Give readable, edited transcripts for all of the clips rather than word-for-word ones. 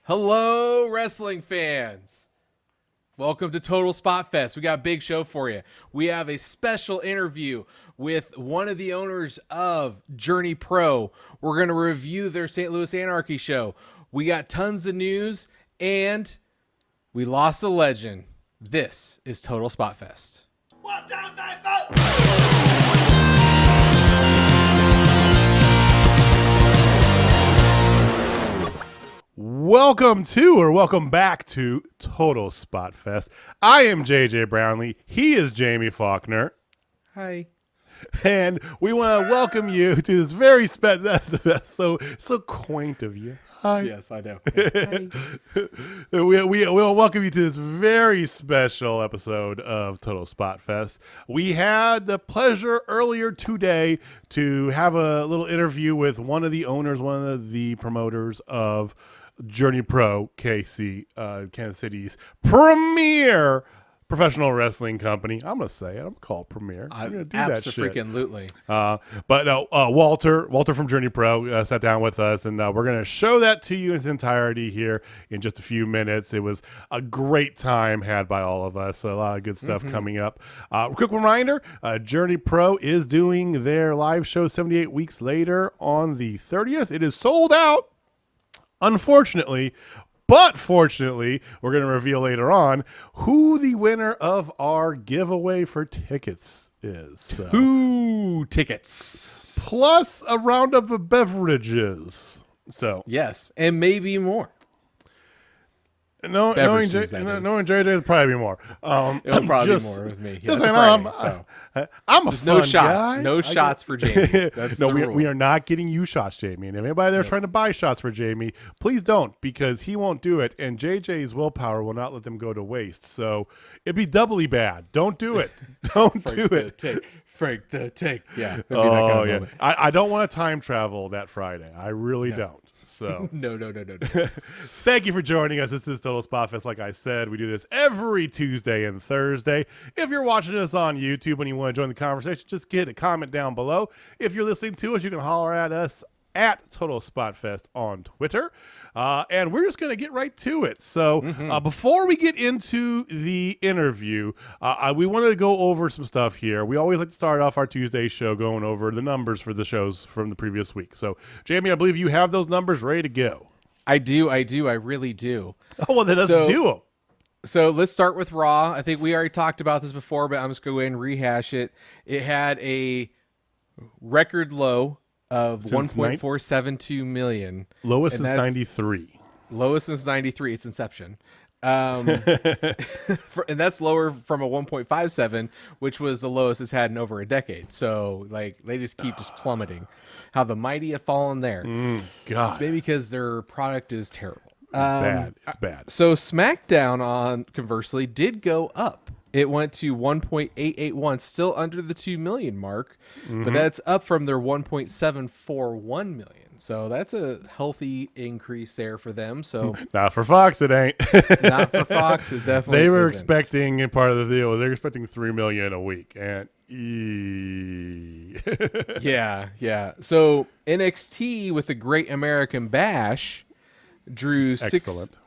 Hello, wrestling fans. Welcome to Total Spotfest. We got a big show for you. We have a special interview with one of the owners of Journey Pro. We're going to review their St. Louis Anarchy show. We got tons of news, and we lost a legend. This is Total Spotfest. 1, 2, 3, 4. Welcome back to Total Spotfest. I am JJ Brownlee. He is Jamie Faulkner. Hi. And we want to welcome you to this very special, so quaint of you. Hi. Yes, I know. We'll welcome you to this very special episode of Total Spotfest. We had the pleasure earlier today to have a little interview with one of the owners, one of the promoters of Journey Pro, KC, Kansas City's premier professional wrestling company. I'm going to say it. I'm going to call it premier. I'm going to do that shit. Abso-freaking-lutely. But Walter from Journey Pro sat down with us, and we're going to show that to you in its entirety here in just a few minutes. It was a great time had by all of us. A lot of good stuff coming up. Quick reminder, Journey Pro is doing their live show 78 weeks later on the 30th. It is sold out, unfortunately. But fortunately, we're going to reveal later on who the winner of our giveaway for tickets is. So, 2 tickets. plus a round of beverages. So Yes, and maybe more. knowing Beverages, that is. JJ, it'll probably be more. It'll probably just- be more with me. Yeah, just it's saying, Friday, I'm so. I'm a There's fun no shots. guy. No shots for Jamie. That's No, the rule. we are not getting you shots, Jamie. And if anybody there trying to buy shots for Jamie, please don't, because he won't do it. And JJ's willpower will not let them go to waste. So it'd be doubly bad. Don't do it. Don't do it. Frank the take. Yeah. It'd be that kind of moment. I don't want to time travel that Friday. I really don't. So No. thank you for joining us. This is Total Spotfest. Like I said, we do this every Tuesday and Thursday. If you're watching us on YouTube and you want to join the conversation, just get a comment down below. If you're listening to us, you can holler at us at Total Spotfest on Twitter. And we're just going to get right to it. So before we get into the interview, we wanted to go over some stuff here. We always like to start off our Tuesday show going over the numbers for the shows from the previous week. So, Jamie, I believe you have those numbers ready to go. I do. I really do. Oh, well, then let's do them. So let's start with Raw. I think we already talked about this before, but I'm just going to go ahead and rehash it. It had a record low of Since 1.472 million. Lowest And since that's 93. Lowest since 93. It's inception. And that's lower from a 1.57, which was the lowest it's had in over a decade. So, like, they just keep just plummeting. How the mighty have fallen there. God, It's maybe because their product is terrible. bad. It's bad. So SmackDown, conversely, did go up. It went to 1.881, still under the 2 million mark, but that's up from their 1.741 million. So that's a healthy increase there for them. So Not for Fox, it ain't. not for Fox, it definitely They were isn't. expecting, and part of the deal, they were expecting 3 million a week. And Yeah. So NXT with the Great American Bash drew excellent.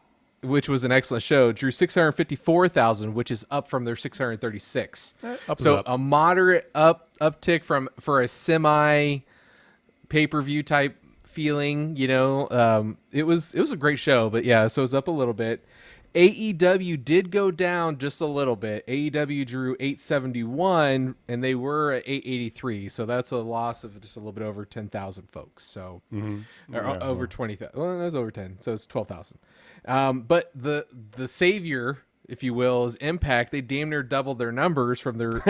which was an excellent show, drew 654,000, which is up from their 636. Up So and up. a moderate uptick for a semi pay-per-view type feeling, it was a great show, but yeah, so it's up a little bit. AEW did go down just a little bit. AEW drew 871 and they were at 883, so that's a loss of just a little bit over 10,000 folks. So or over 20,000. Well, that's over 10, so it's 12,000. But the savior, if you will, is Impact. They damn near doubled their numbers from their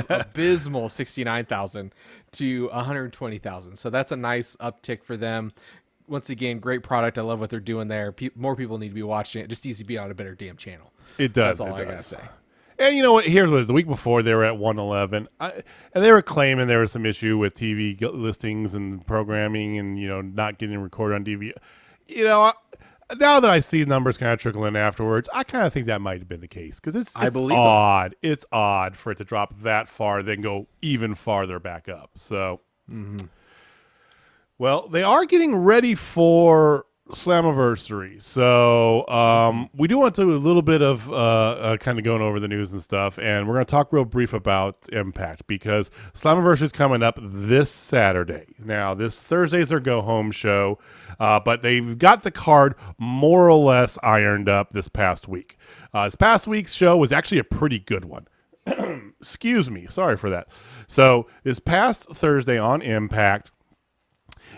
abysmal 69,000 to 120,000. So that's a nice uptick for them. Once again, great product. I love what they're doing there. More people need to be watching it. It just needs to be on a better damn channel. It does. That's all it I gotta does. say. And you know what? Here's what it is. The week before, they were at 111. And they were claiming there was some issue with TV listings and programming and, not getting recorded on DVD. Now that I see numbers kind of trickling afterwards, I kind of think that might have been the case. Because it's odd. It's odd for it to drop that far, then go even farther back up. So, well, they are getting ready for Slammiversary. So we do want to do a little bit of kind of going over the news and stuff, and we're going to talk real brief about Impact because Slammiversary is coming up this Saturday. Now, this Thursday's their go-home show, but they've got the card more or less ironed up this past week. This past week's show was actually a pretty good one. Excuse me. Sorry for that. So this past Thursday on Impact,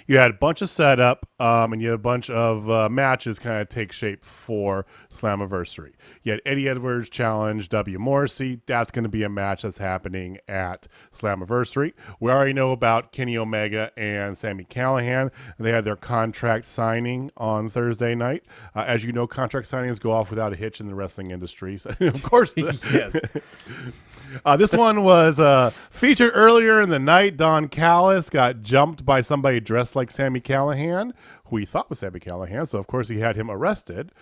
you had a bunch of setup, and you had a bunch of matches kind of take shape for Slammiversary. You had Eddie Edwards challenge W. Morrissey. That's going to be a match that's happening at Slammiversary. We already know about Kenny Omega and Sami Callihan. They had their contract signing on Thursday night. As you know, contract signings go off without a hitch in the wrestling industry. So, of course, Yes. this one was featured earlier in the night. Don Callis got jumped by somebody dressed like Sami Callihan, who he thought was Sami Callihan. So, of course, he had him arrested.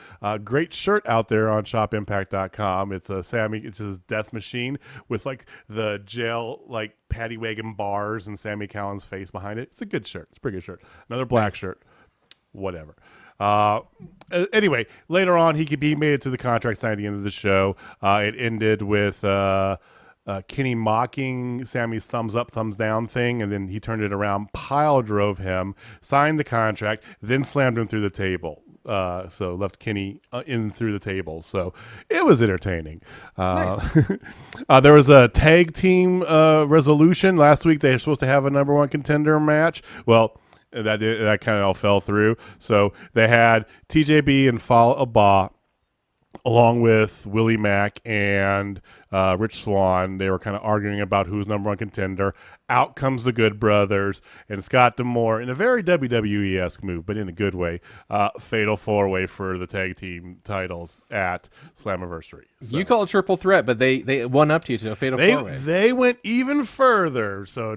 Great shirt out there on shopimpact.com. It's a Sami, it's his death machine with like the jail, like paddy wagon bars and Sami Callihan's face behind it. It's a good shirt. It's a pretty good shirt. Another black shirt. Whatever. Anyway, later on, he made it to the contract sign at the end of the show. It ended with Kenny mocking Sammy's thumbs up, thumbs down thing, and then he turned it around, pile drove him, signed the contract, then slammed him through the table. So left Kenny in through the table. So it was entertaining. Nice. There was a tag team resolution last week. They were supposed to have a number one contender match. Well, that kind of all fell through. So they had TJB and Fall Abba along with Willie Mack and Rich Swann. They were kind of arguing about who's number one contender. Out comes the Good Brothers and Scott D'Amore in a very WWE-esque move, but in a good way. Fatal four-way for the tag team titles at Slammiversary. So You call it triple threat, but they won up to you to a fatal four-way. they went even further. So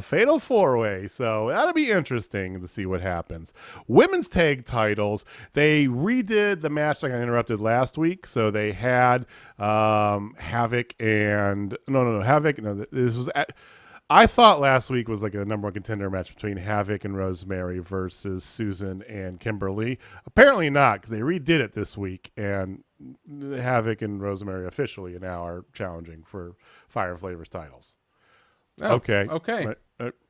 fatal four-way. So that'll be interesting to see what happens. Women's tag titles, they redid the match like I interrupted last week. So they had Havoc and Havoc. No, this was I thought last week was like a number one contender match between Havoc and Rosemary versus Susan and Kimberly. Apparently not, because they redid it this week, and Havoc and Rosemary officially now are challenging for Fire and Flavors titles. Oh, Okay.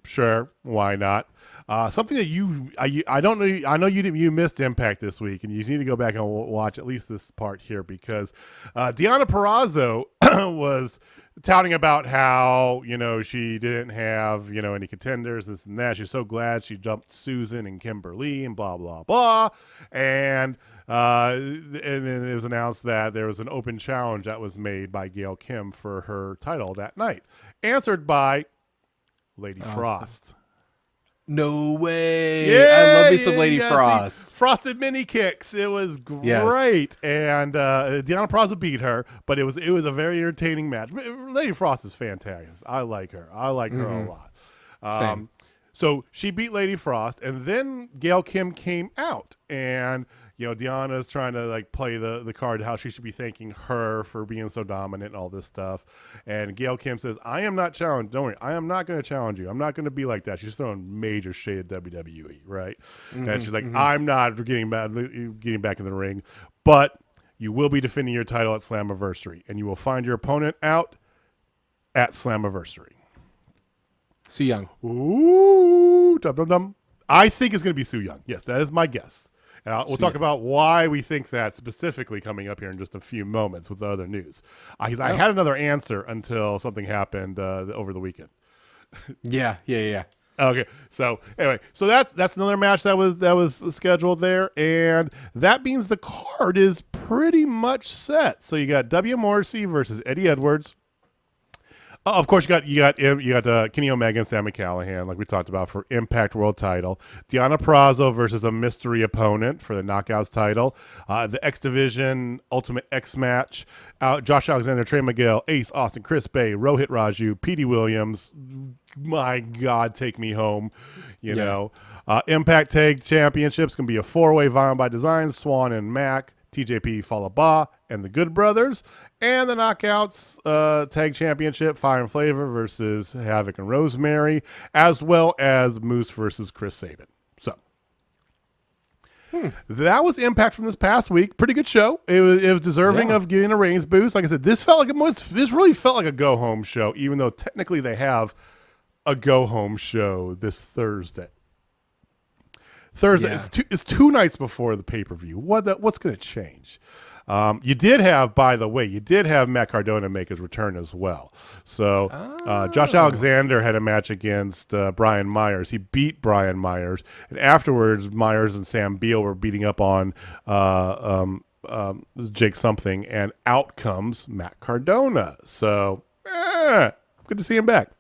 Sure. Why not? Something that I don't know. I know you missed Impact this week, and you need to go back and watch at least this part here because Deonna Purrazzo was touting about how she didn't have any contenders, this and that. She's so glad she jumped Susan and Kimberly and blah blah blah, and then it was announced that there was an open challenge that was made by Gail Kim for her title that night, answered by Lady Frost. No way. I love me some Lady Frost. Frosted mini kicks. It was great. Yes. And Deonna Purrazzo beat her, but it was a very entertaining match. Lady Frost is fantastic. I like her. I like her a lot. Same. So she beat Lady Frost, and then Gail Kim came out, and Deanna's trying to like play the card how she should be thanking her for being so dominant and all this stuff. And Gail Kim says, "I am not challenged. Don't worry, I am not going to challenge you. I'm not going to be like that." She's throwing major shade at WWE, right? And she's like, "I'm not getting back in the ring, but you will be defending your title at Slammiversary, and you will find your opponent out at Slammiversary." Su Yung. Ooh, dum dum dum. I think it's going to be Su Yung. Yes, that is my guess. And we'll talk about why we think that specifically coming up here in just a few moments with the other news. I had another answer until something happened over the weekend. Yeah. Okay, so anyway, so that's another match that was scheduled there, and that means the card is pretty much set. So you got W. Morrissey versus Eddie Edwards. Of course, you got Kenny Omega and Sami Callihan, like we talked about, for Impact World Title. Deonna Purrazzo versus a mystery opponent for the Knockouts title. The X Division Ultimate X match. Josh Alexander, Trey Miguel, Ace Austin, Chris Bay, Rohit Raju, Petey Williams. My God, take me home. You know, Impact Tag Championships can be a four-way Violent by Design. Swan and Mac, TJP, Falaba, and the Good Brothers. And the Knockouts Tag Championship, Fire and Flavor versus Havoc and Rosemary, as well as Moose versus Chris Sabin. So, That was Impact from this past week. Pretty good show. It was deserving of getting a ratings boost. Like I said, this really felt like a go home show, even though technically they have a go home show this Thursday. It's 2 nights before the pay per view. What's going to change? You did have Matt Cardona make his return as well. So Josh Alexander had a match against Brian Myers. He beat Brian Myers, and afterwards Myers and Sam Beal were beating up on Jake something, and out comes Matt Cardona. So good to see him back.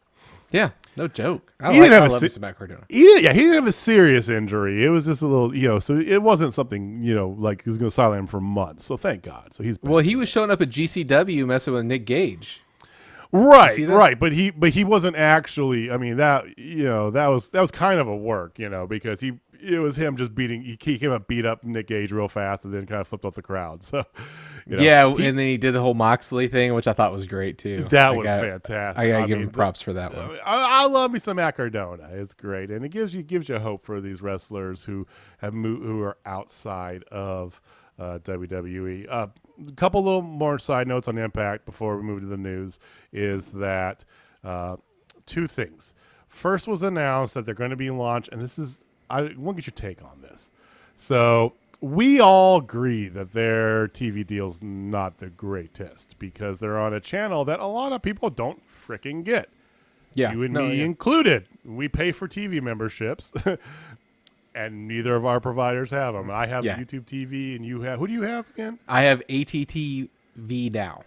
Yeah, no joke. I love me some Matt Cardona. He didn't have a serious injury. It was just a little, so it wasn't something, like he was going to silence him for months. So thank God. So he's back. Well, he was showing up at GCW messing with Nick Gage. Right. But he wasn't actually. I mean that was kind of a work, because it was him just he came up, beat up Nick Gage real fast, and then kind of flipped off the crowd. So and then he did the whole Moxley thing, which I thought was great too. That was fantastic. I gotta give him props for that one. I love me some Matt Cardona. It's great, and it gives you hope for these wrestlers who are outside of WWE. A couple little more side notes on Impact before we move to the news is that 2 things. First was announced that they're going to be launched, and I want to get your take on this. So we all agree that their TV deal's not the greatest because they're on a channel that a lot of people don't freaking get. Yeah, you and me included. We pay for TV memberships, and neither of our providers have them. I have YouTube TV, and you have. Who do you have again? I have ATTV now.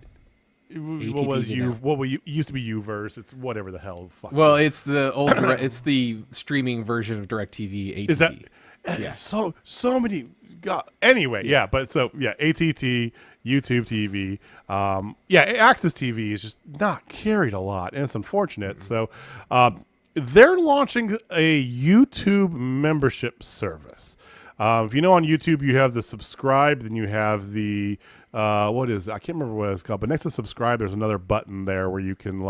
What used to be Uverse? It's whatever the hell. Well, it's the old. It's the streaming version of DirecTV. ATT. Is that? Yeah. So many. God. Anyway, ATT, YouTube TV. Access TV is just not carried a lot, and it's unfortunate. So, they're launching a YouTube membership service. If you know, on YouTube you have the subscribe, then you have the I can't remember what it's called, but next to subscribe there's another button there where you can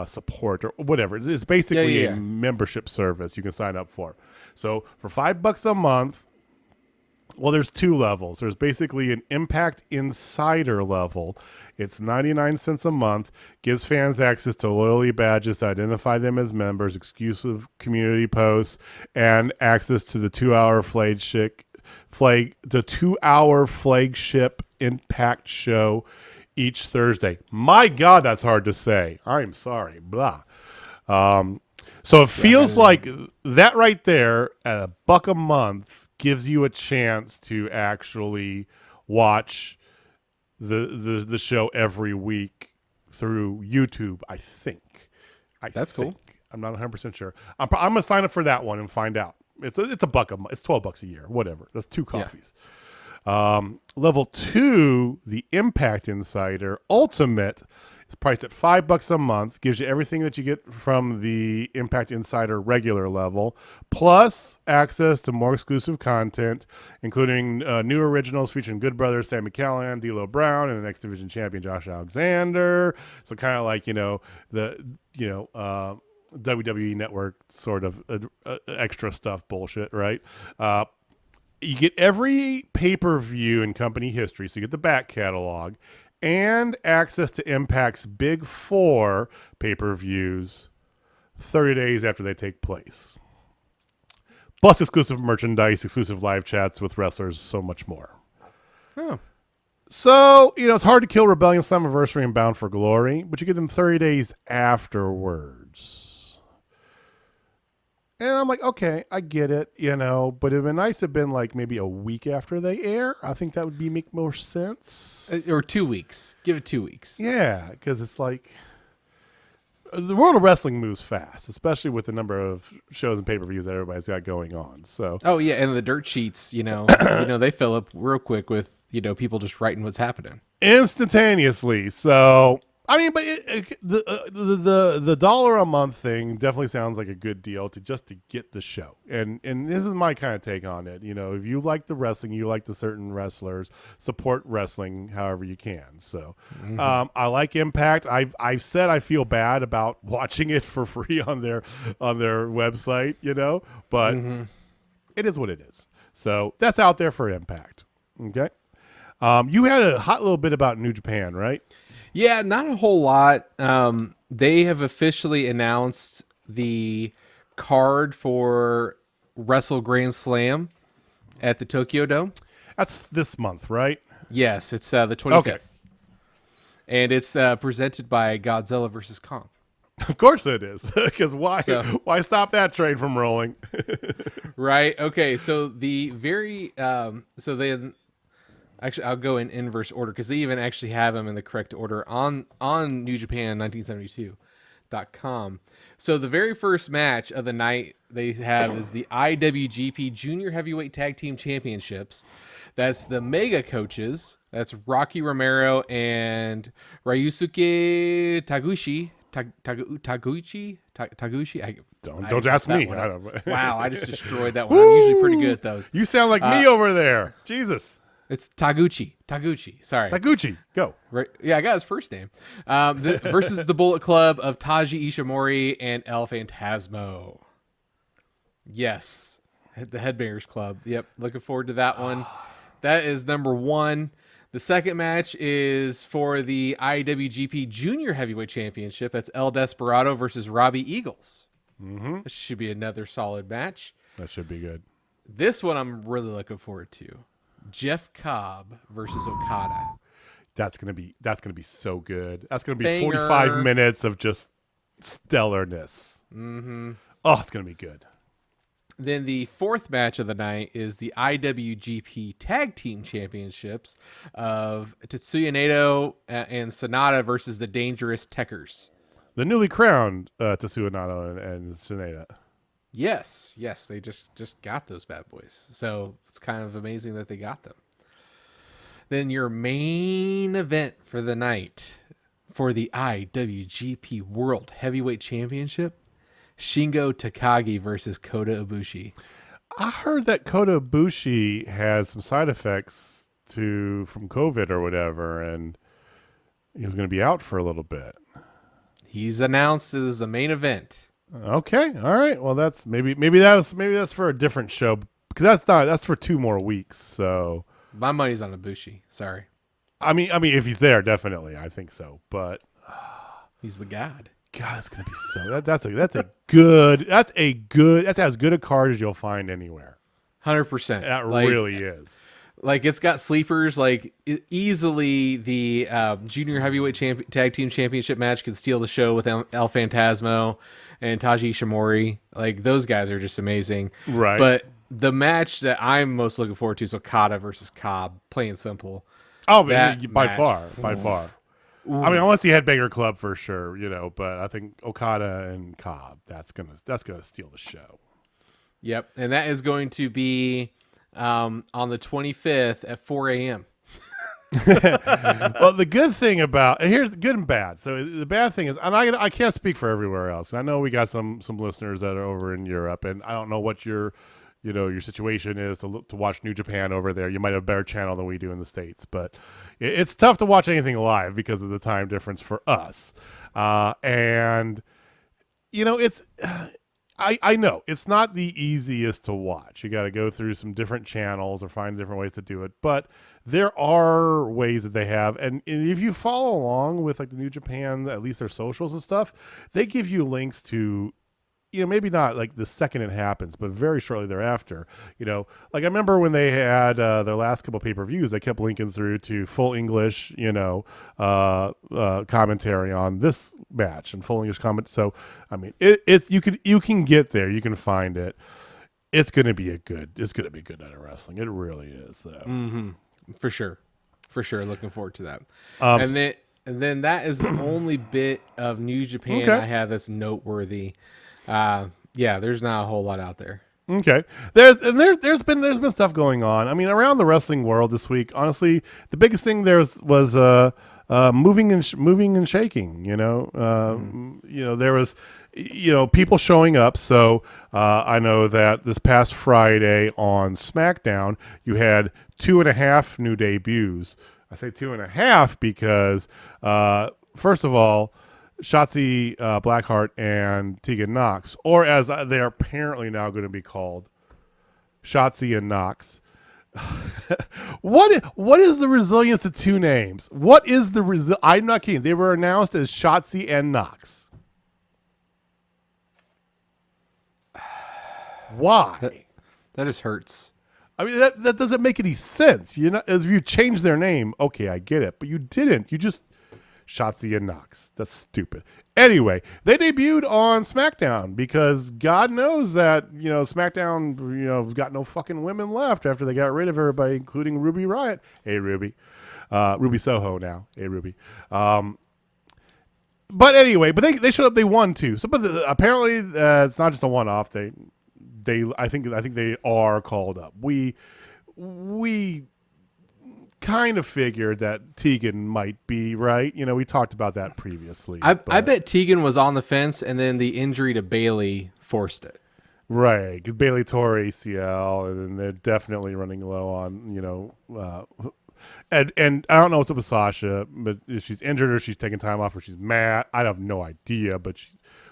support or whatever. It's basically a membership service you can sign up for. So for $5 a month, well, there's 2 levels. There's basically an Impact Insider level. It's 99 cents a month, gives fans access to loyalty badges to identify them as members, exclusive community posts, and access to the 2-hour flagship Impact show each Thursday. My God, that's hard to say. I'm sorry. Blah. So it feels like that right there at $1 a month gives you a chance to actually watch the show every week through YouTube, I think. That's cool. I'm not 100% sure. I'm going to sign up for that one and find out. It's $1 a month. It's $12 a year. Whatever. That's 2 coffees. Level 2, the Impact Insider Ultimate, is priced at $5 a month. Gives you everything that you get from the Impact Insider regular level, plus access to more exclusive content, including new originals featuring Good Brothers, Sami Callihan, D'Lo Brown, and the X Division champion Josh Alexander. So kind of like WWE Network sort of extra stuff bullshit, right? You get every pay-per-view in company history, so you get the back catalog and access to Impact's Big 4 pay-per-views 30 days after they take place. Plus exclusive merchandise, exclusive live chats with wrestlers, so much more. Oh. So, it's hard to kill Rebellion, Slammiversary, and Bound for Glory, but you get them 30 days afterwards. And I'm like, okay, I get it, but it'd been nice to have been like maybe a week after they air. I think that would make more sense. Or 2 weeks. Give it 2 weeks. Yeah, because it's like the world of wrestling moves fast, especially with the number of shows and pay-per-views that everybody's got going on. So, oh yeah, and the dirt sheets, they fill up real quick with people just writing what's happening instantaneously. So. I mean, but the $1 a month thing definitely sounds like a good deal to get the show, and this is my kind of take on it. If you like the wrestling, you like the certain wrestlers, support wrestling however you can. So, I like Impact. I've said I feel bad about watching it for free on their website, but it is what it is. So that's out there for Impact. Okay. You had a hot little bit about New Japan, right? Yeah, not a whole lot. They have officially announced the card for Wrestle Grand Slam at the Tokyo Dome. That's this month, right? Yes, it's the 25th. Okay. And it's presented by Godzilla vs. Kong. Of course it is. Because why So- why stop that train from rolling? Right. Okay. So the very so then actually I'll go in inverse order because they even actually have them in the correct order on New Japan 1972.com. So the very first match of the night they have is the IWGP Junior Heavyweight Tag Team Championships. That's the Mega Coaches. That's Rocky Romero and Ryusuke Taguchi. Taguchi. Don't ask me. One I up. don't- Wow, I just destroyed that one. I'm usually pretty good at those. You sound like me over there. Jesus. It's Taguchi. Sorry. Taguchi, go. Right. Yeah, I got his first name. Versus the Bullet Club of Taji Ishimori and El Phantasmo. Yes. The Headbangers Club. Yep. Looking forward to that one. That is number one. The second match is for the IWGP Junior Heavyweight Championship. That's El Desperado versus Robbie Eagles. Mm-hmm. This should be another solid match. That should be good. This one I'm really looking forward to. Jeff Cobb versus Okada. That's gonna be so good. That's gonna be Banger. 45 minutes of just stellarness. Mm-hmm. Oh, it's gonna be good. Then the fourth match of the night is the IWGP Tag Team Championships of Tetsuya Naito and Sonata versus the Dangerous Tekkers. The newly crowned Tetsuya Naito and Sonata. Yes, they just got those bad boys. So it's kind of amazing that they got them. Then your main event for the night for the IWGP World Heavyweight Championship, Shingo Takagi versus Kota Ibushi. I heard that Kota Ibushi has some side effects from COVID or whatever, and he was going to be out for a little bit. He's announced as the main event. Okay, all right. Well, that's maybe that's for a different show because that's for 2 more weeks. So My money's on Ibushi. Sorry, I mean, if he's there, definitely, I think so. But he's the god. God, it's gonna be so. That's as good a card as you'll find anywhere. 100%. That really is. Like it's got sleepers. Like easily the junior heavyweight tag team championship match could steal the show with El Phantasmo and Taji Ishimori. Like those guys are just amazing. Right. But the match that I'm most looking forward to is Okada versus Cobb. Plain simple. Oh, That by match. far. I mean, I want to see Headbanger Club for sure, but I think Okada and Cobb, that's gonna steal the show. Yep, and that is going to be on the 25th at 4 a.m. Well, the good thing about here's the good and bad. So the bad thing is, and I can't speak for everywhere else. I know we got some listeners that are over in Europe, and I don't know what your situation is to watch New Japan over there. You might have a better channel than we do in the States, but it's tough to watch anything live because of the time difference for us. And it's. I know it's not the easiest to watch. You got to go through some different channels or find different ways to do it. But there are ways that they have. And if you follow along with like the New Japan, at least their socials and stuff, they give you links to, maybe not like the second it happens, but very shortly thereafter. Like I remember when they had their last couple pay-per-views, they kept linking through to full English, commentary on this match and full English comment. So, I mean, you can get there, you can find it. It's gonna be a good night of wrestling. It really is, though. Mm-hmm. For sure. Looking forward to that. And then that is the only bit of New Japan I have that's noteworthy. There's not a whole lot out there. Okay. There's been stuff going on. I mean, around the wrestling world this week, honestly, the biggest thing was moving and shaking. There was people showing up. So I know that this past Friday on SmackDown, you had 2.5 new debuts. I say 2.5 because first of all, Shotzi Blackheart and Tegan Knox, or as they're apparently now going to be called, Shotzi and Knox. What is the resilience to two names? What is the I'm not kidding. They were announced as Shotzi and Knox. Why? That just hurts. I mean, that doesn't make any sense. As if you change their name, okay, I get it, but you didn't. You just Shotzi and Knox. That's stupid. Anyway, they debuted on SmackDown because God knows that, SmackDown, got no fucking women left after they got rid of everybody, including Ruby Riott. Hey, Ruby. Ruby Soho now. Hey, Ruby. But anyway, they showed up. They won too. So, but apparently, it's not just a one-off. I think they are called up. We kind of figured that Tegan might be right. We talked about that previously. I bet Tegan was on the fence, and then the injury to Bailey forced it. Right, because Bailey tore ACL, and they're definitely running low on and I don't know what's up with Sasha, but if she's injured or she's taking time off or she's mad, I have no idea. But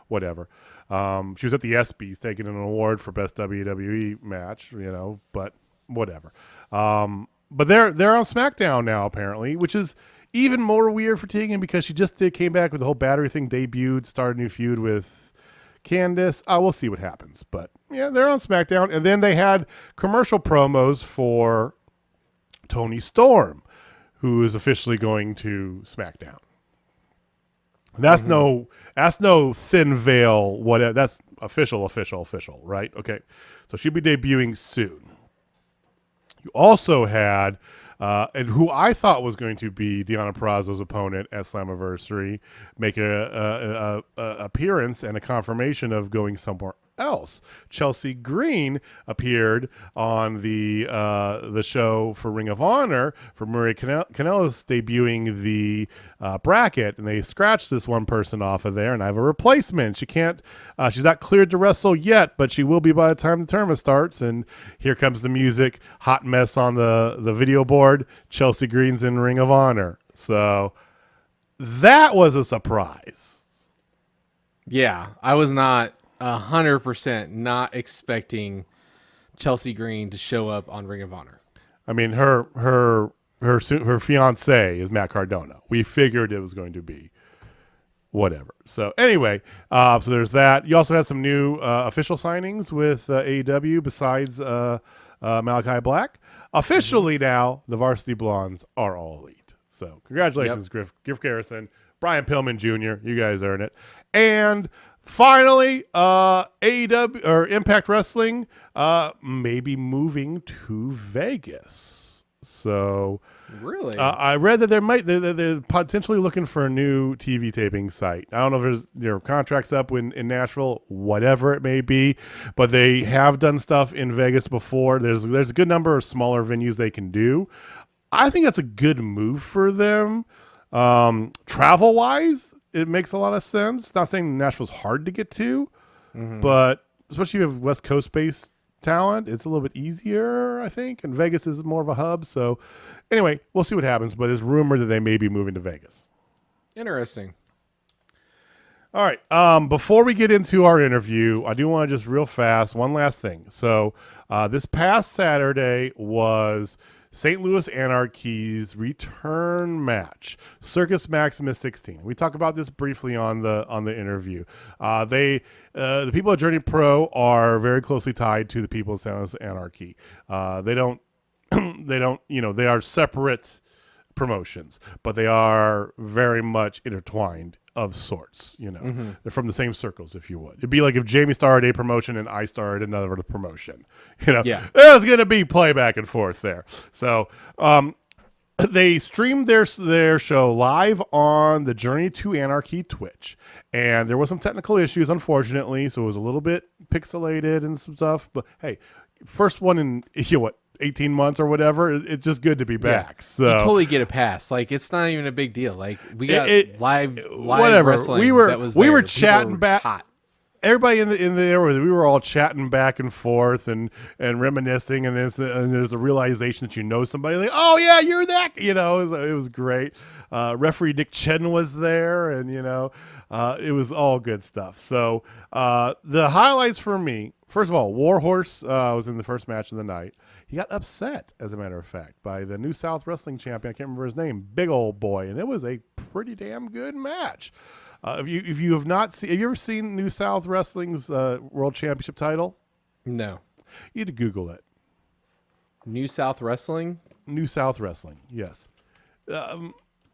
whatever. She was at the ESPYs taking an award for best WWE match, but whatever. But they're on SmackDown now, apparently, which is even more weird for Tegan because she just came back with the whole battery thing, debuted, started a new feud with Candice. We'll see what happens. But, yeah, they're on SmackDown. And then they had commercial promos for Toni Storm, who is officially going to SmackDown. That's no thin veil, whatever. That's official, right? Okay. So she'll be debuting soon. You also had, and who I thought was going to be Deonna Purrazzo's opponent at Slammiversary, make a appearance and a confirmation of going somewhere else. Chelsea Green appeared on the show for Ring of Honor for Maria Kanellis debuting the bracket, and they scratched this one person off of there, and I have a replacement. She's not cleared to wrestle yet, but she will be by the time the tournament starts. And here comes the music, hot mess on the video board. Chelsea Green's in Ring of Honor, so that was a surprise. Yeah, I was not 100% not expecting Chelsea Green to show up on Ring of Honor. I mean, her fiance is Matt Cardona. We figured it was going to be whatever. So anyway, so there's that. You also had some new official signings with AEW besides Malachi Black. Officially now, the Varsity Blondes are all elite. So congratulations, Griff Garrison, Brian Pillman Jr. You guys earned it. And finally, AEW or Impact Wrestling may be moving to Vegas. So really, I read that they're potentially looking for a new TV taping site. I don't know if there's contracts up in Nashville, whatever it may be, but they have done stuff in Vegas before. There's a good number of smaller venues they can do. I think that's a good move for them. Travel wise, it makes a lot of sense. Not saying Nashville's hard to get to, but especially if you have West Coast based talent, it's a little bit easier, I think. And Vegas is more of a hub. So anyway, we'll see what happens. But it's rumored that they may be moving to Vegas. Interesting. All right. Before we get into our interview, I do want to just real fast, one last thing. So this past Saturday was St. Louis Anarchy's return match, Circus Maximus 16. We talked about this briefly on the interview. The people at Journey Pro are very closely tied to the people of St. Louis Anarchy. They don't, they are separate promotions, but they are very much intertwined of sorts. They're from the same circles, if you would. It'd be like if Jamie started a promotion and I started another promotion. There's going to be play back and forth there. So they streamed their show live on the Journey to Anarchy Twitch, and there was some technical issues, unfortunately, so it was a little bit pixelated and some stuff. But hey, first one in 18 months or whatever, it's just good to be back. So you totally get a pass. Like, it's not even a big deal. Like, we got live whatever wrestling. we were chatting back. Hot. everybody in there, we were all chatting back and forth and reminiscing, and there's a realization that you know somebody, like, oh yeah, you're that, it was great. Referee Nick Chen was there, and it was all good stuff. So the highlights for me, first of all, Warhorse was in the first match of the night. He got upset, as a matter of fact, by the New South Wrestling champion. I can't remember his name, big old boy, and it was a pretty damn good match. If you have not seen, have you ever seen New South Wrestling's World Championship title? No. You need to Google it. New South Wrestling? New South Wrestling, yes.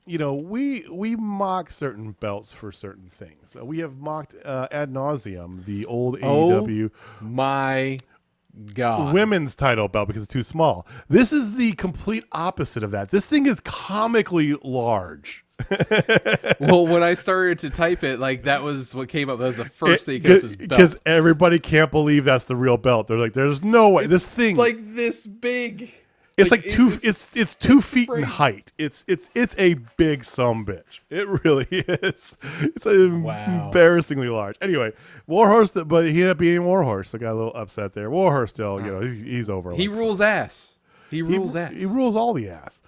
We mock certain belts for certain things. We have mocked ad nauseum the old AEW. My God. Women's title belt because it's too small. This is the complete opposite of that. This thing is comically large. Well, when I started to type it, like, that was what came up. That was the first thing that goes, because everybody can't believe that's the real belt. They're like, there's no way. This thing, like this big. it's like it's 2 feet in height. It's a big sumbitch. It really is. It's embarrassingly large. Anyway, Warhorse, but he ended up being Warhorse. So I got a little upset there. Warhorse still, he's over. He rules ass. He rules ass. He rules all the ass.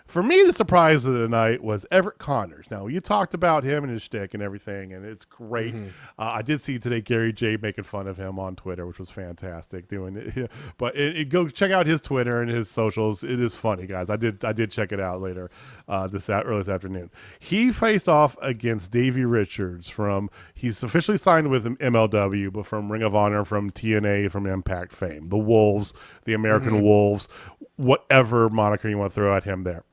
For me, the surprise of the night was Everett Connors. Now, you talked about him and his shtick and everything, and it's great. Mm-hmm. I did see today Gary J making fun of him on Twitter, which was fantastic. Doing it, but go check out his Twitter and his socials. It is funny, guys. I did check it out later early this afternoon. He faced off against Davey Richards he's officially signed with MLW, but from Ring of Honor, from TNA, from Impact fame, the Wolves, the American Wolves, whatever moniker you want to throw at him there.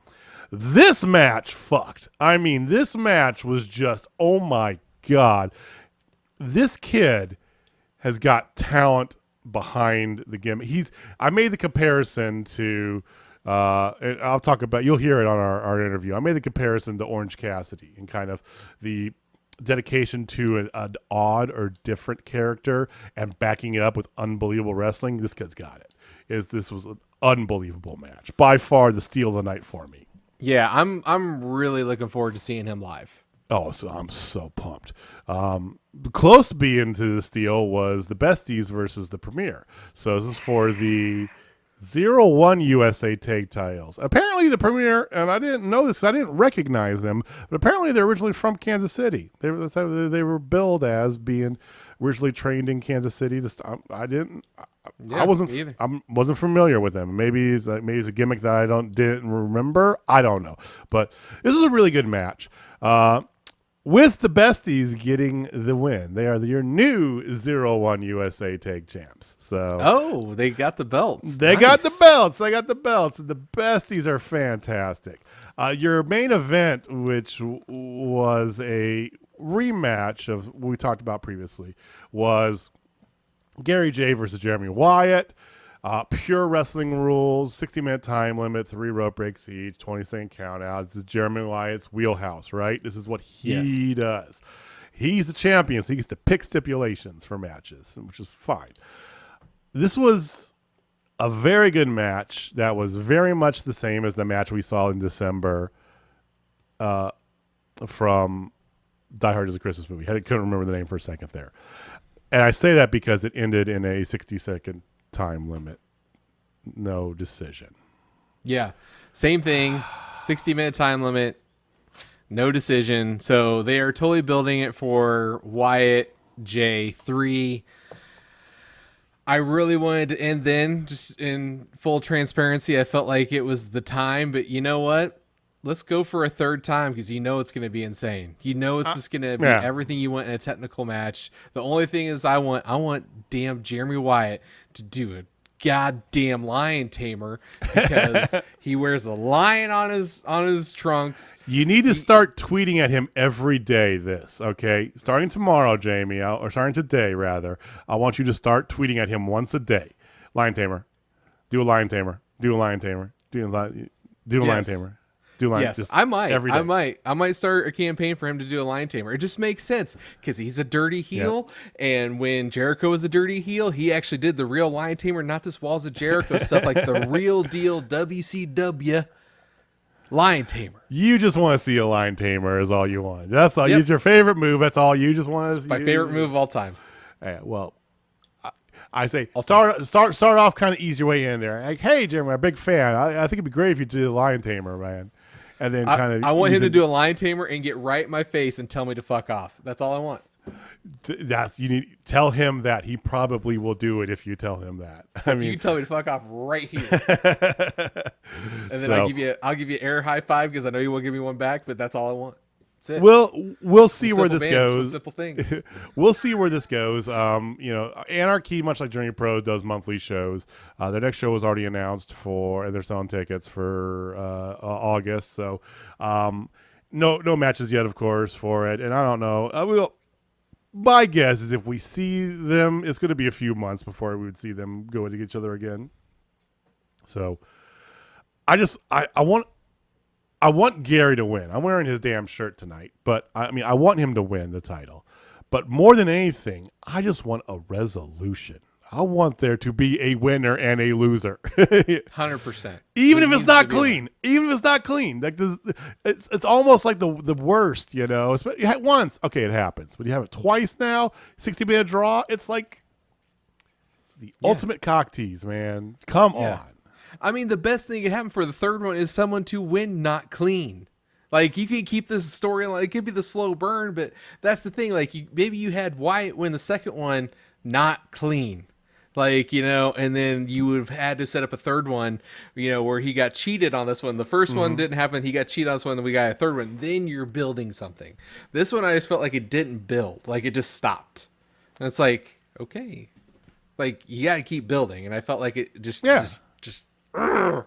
This match fucked. I mean, this match was just, oh my God. This kid has got talent behind the gimmick. I made the comparison to, and I'll talk about, you'll hear it on our interview. I made the comparison to Orange Cassidy and kind of the dedication to an odd or different character and backing it up with unbelievable wrestling. This kid's got it. This was an unbelievable match. By far the steal of the night for me. Yeah, I'm really looking forward to seeing him live. Oh, so I'm so pumped. Close to being to the steal was the Besties versus the Premier. So this is for the 0-1 USA Tag Titles. Apparently the Premier, and I didn't know this, I didn't recognize them, but apparently they're originally from Kansas City. They were billed as being originally trained in Kansas City. I wasn't familiar with them. Maybe it's a gimmick that I didn't remember. I don't know. But this is a really good match. With the Besties getting the win. They are your new 0-1 USA Tag Champs. So they got the belts. They got the belts. They got the belts. The Besties are fantastic. Your main event, which was a rematch of what we talked about previously, was Gary J versus Jeremy Wyatt. Pure wrestling rules, 60-minute time limit, 3 rope breaks each, 20-second count out. This is Jeremy Wyatt's wheelhouse, right? This is what he does. He's the champion, so he gets to pick stipulations for matches, which is fine. This was a very good match that was very much the same as the match we saw in December from Die Hard is a Christmas Movie. I couldn't remember the name for a second there. And I say that because it ended in a 60-second time limit. No decision. Yeah. Same thing. 60-minute time limit. No decision. So they are totally building it for Wyatt J3. I really wanted to end then, just in full transparency. I felt like it was the time, but you know what? Let's go for a third time because it's going to be insane. It's just going to be everything you want in a technical match. The only thing is I want damn Jeremy Wyatt to do a goddamn lion tamer because he wears a lion on his trunks. You need to start tweeting at him every day okay? Starting tomorrow, Jamie, or starting today, rather. I want you to start tweeting at him once a day. Lion tamer. Do a lion tamer. Do a lion tamer. Do a lion tamer. I might start a campaign for him to do a lion tamer. It just makes sense because he's a dirty heel, and when Jericho was a dirty heel, he actually did the real lion tamer, not this Walls of Jericho stuff, like the real deal WCW Lion Tamer. You just want to see a lion tamer is all you want. That's all. Yep. It's your favorite move. That's all you just want to see. My favorite move of all time. Yeah, well, I say start off kind of ease your way in there. Like, hey, Jeremy, I'm a big fan. I think it'd be great if you did a lion tamer, man. And then I want him to do a lion tamer and get right in my face and tell me to fuck off. That's all I want. You need tell him that he probably will do it if you tell him that. I mean, you can tell me to fuck off right here, and then I'll give you air high five because I know you won't give me one back, but that's all I want. That's it. We'll see where this goes. Simple things. We'll see where this goes. Anarchy, much like Journey Pro, does monthly shows. Their next show was already announced and they're selling tickets for August. So, no matches yet, of course, for it. And I don't know. My guess is if we see them, it's going to be a few months before we would see them go into each other again. So, I want Gary to win. I'm wearing his damn shirt tonight, but I want him to win the title. But more than anything, I just want a resolution. I want there to be a winner and a loser. 100%. Even if it's not clean. Even if it's not clean. Like it's almost like the worst, you know. You had once, okay, it happens. But you have it twice now, 60-minute draw. It's like the ultimate cock tease, man. Come on. I mean, the best thing that could happen for the third one is someone to win not clean. Like, you can keep this storyline. It could be the slow burn, but that's the thing. Like, maybe you had Wyatt win the second one not clean. Like, you know, and then you would have had to set up a third one, you know, where he got cheated on this one. The first one didn't happen. He got cheated on this one, then we got a third one. Then you're building something. This one, I just felt like it didn't build. Like, it just stopped. And it's like, okay. Like, you got to keep building. And I felt like it just all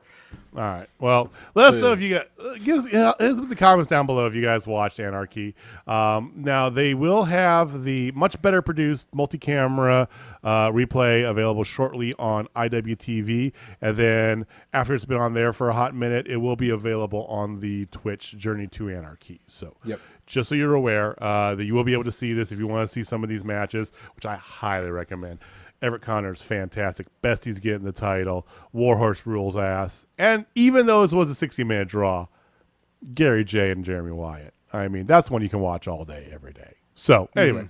right. Well, let us know if you guys give us the comments down below if you guys watched Anarchy. Now they will have the much better produced multi-camera replay available shortly on IWTV, and then after it's been on there for a hot minute, it will be available on the Twitch Journey to Anarchy. So, just so you're aware that you will be able to see this if you want to see some of these matches, which I highly recommend. Everett Connor's fantastic. Bestie's getting the title. Warhorse rules ass. And even though this was a 60-minute draw, Gary J and Jeremy Wyatt. I mean, that's one you can watch all day, every day. So anyway,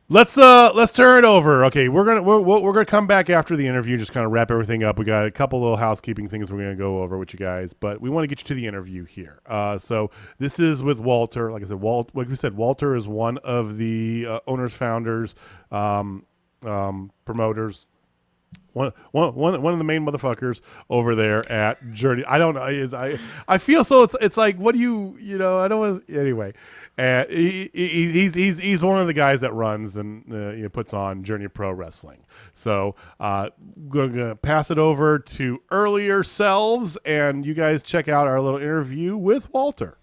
let's turn it over. Okay, we're gonna come back after the interview, just kind of wrap everything up. We got a couple little housekeeping things we're gonna go over with you guys, but we want to get you to the interview here. So this is with Walter. Like I said, Walter is one of the owners, founders, promoters, one of the main motherfuckers over there at Journey. I don't know. I feel so. It's like, what do you know? I don't want anyway. He's one of the guys that runs and puts on Journey Pro Wrestling. So we're gonna pass it over to earlier selves, and you guys check out our little interview with Walter.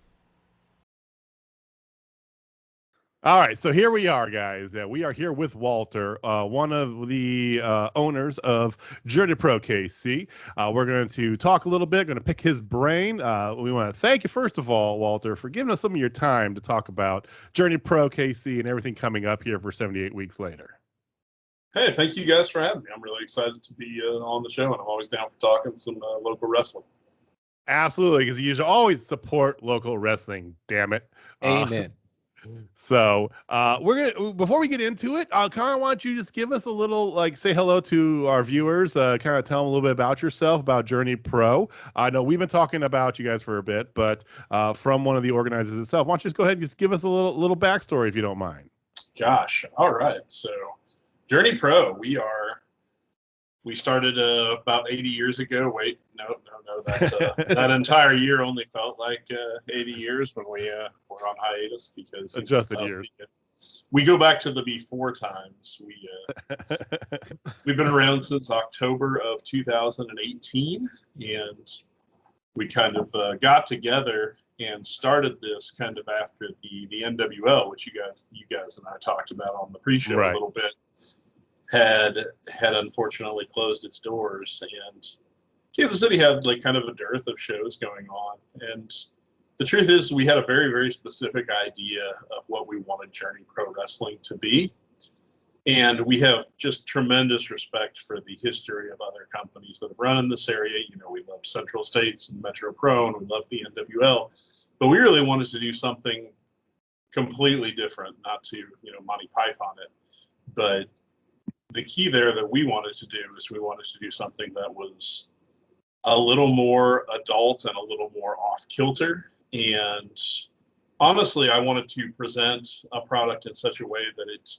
All right, so here we are, guys. We are here with Walter, one of the owners of Journey Pro KC. We're going to talk a little bit, going to pick his brain. We want to thank you, first of all, Walter, for giving us some of your time to talk about Journey Pro KC and everything coming up here for 78 weeks later. Hey, thank you guys for having me. I'm really excited to be on the show, and I'm always down for talking some local wrestling. Absolutely, because you should always support local wrestling, damn it. Amen. So we're gonna, before we get into it, I kind of want you to just give us a little, like, say hello to our viewers, kind of tell them a little bit about yourself, about Journey Pro. I know we've been talking about you guys for a bit, but from one of the organizers itself, why don't you just go ahead and just give us a little backstory if you don't mind. Gosh, all right. So Journey Pro, we started about 80 years ago. Wait, no. That entire year only felt like 80 years when we were on hiatus because adjusted years. We go back to the before times. We've been around since October of 2018, and we kind of got together and started this kind of after the NWL, which you guys and I talked about on the pre-show a little bit. Had unfortunately closed its doors, and Kansas City had like kind of a dearth of shows going on. And the truth is, we had a very, very specific idea of what we wanted Journey Pro Wrestling to be. And we have just tremendous respect for the history of other companies that have run in this area. You know, we love Central States and Metro Pro, and we love the NWL, but we really wanted to do something completely different, not to, Monty Python it. But the key there that we wanted to do is we wanted to do something that was a little more adult and a little more off kilter. And honestly, I wanted to present a product in such a way that it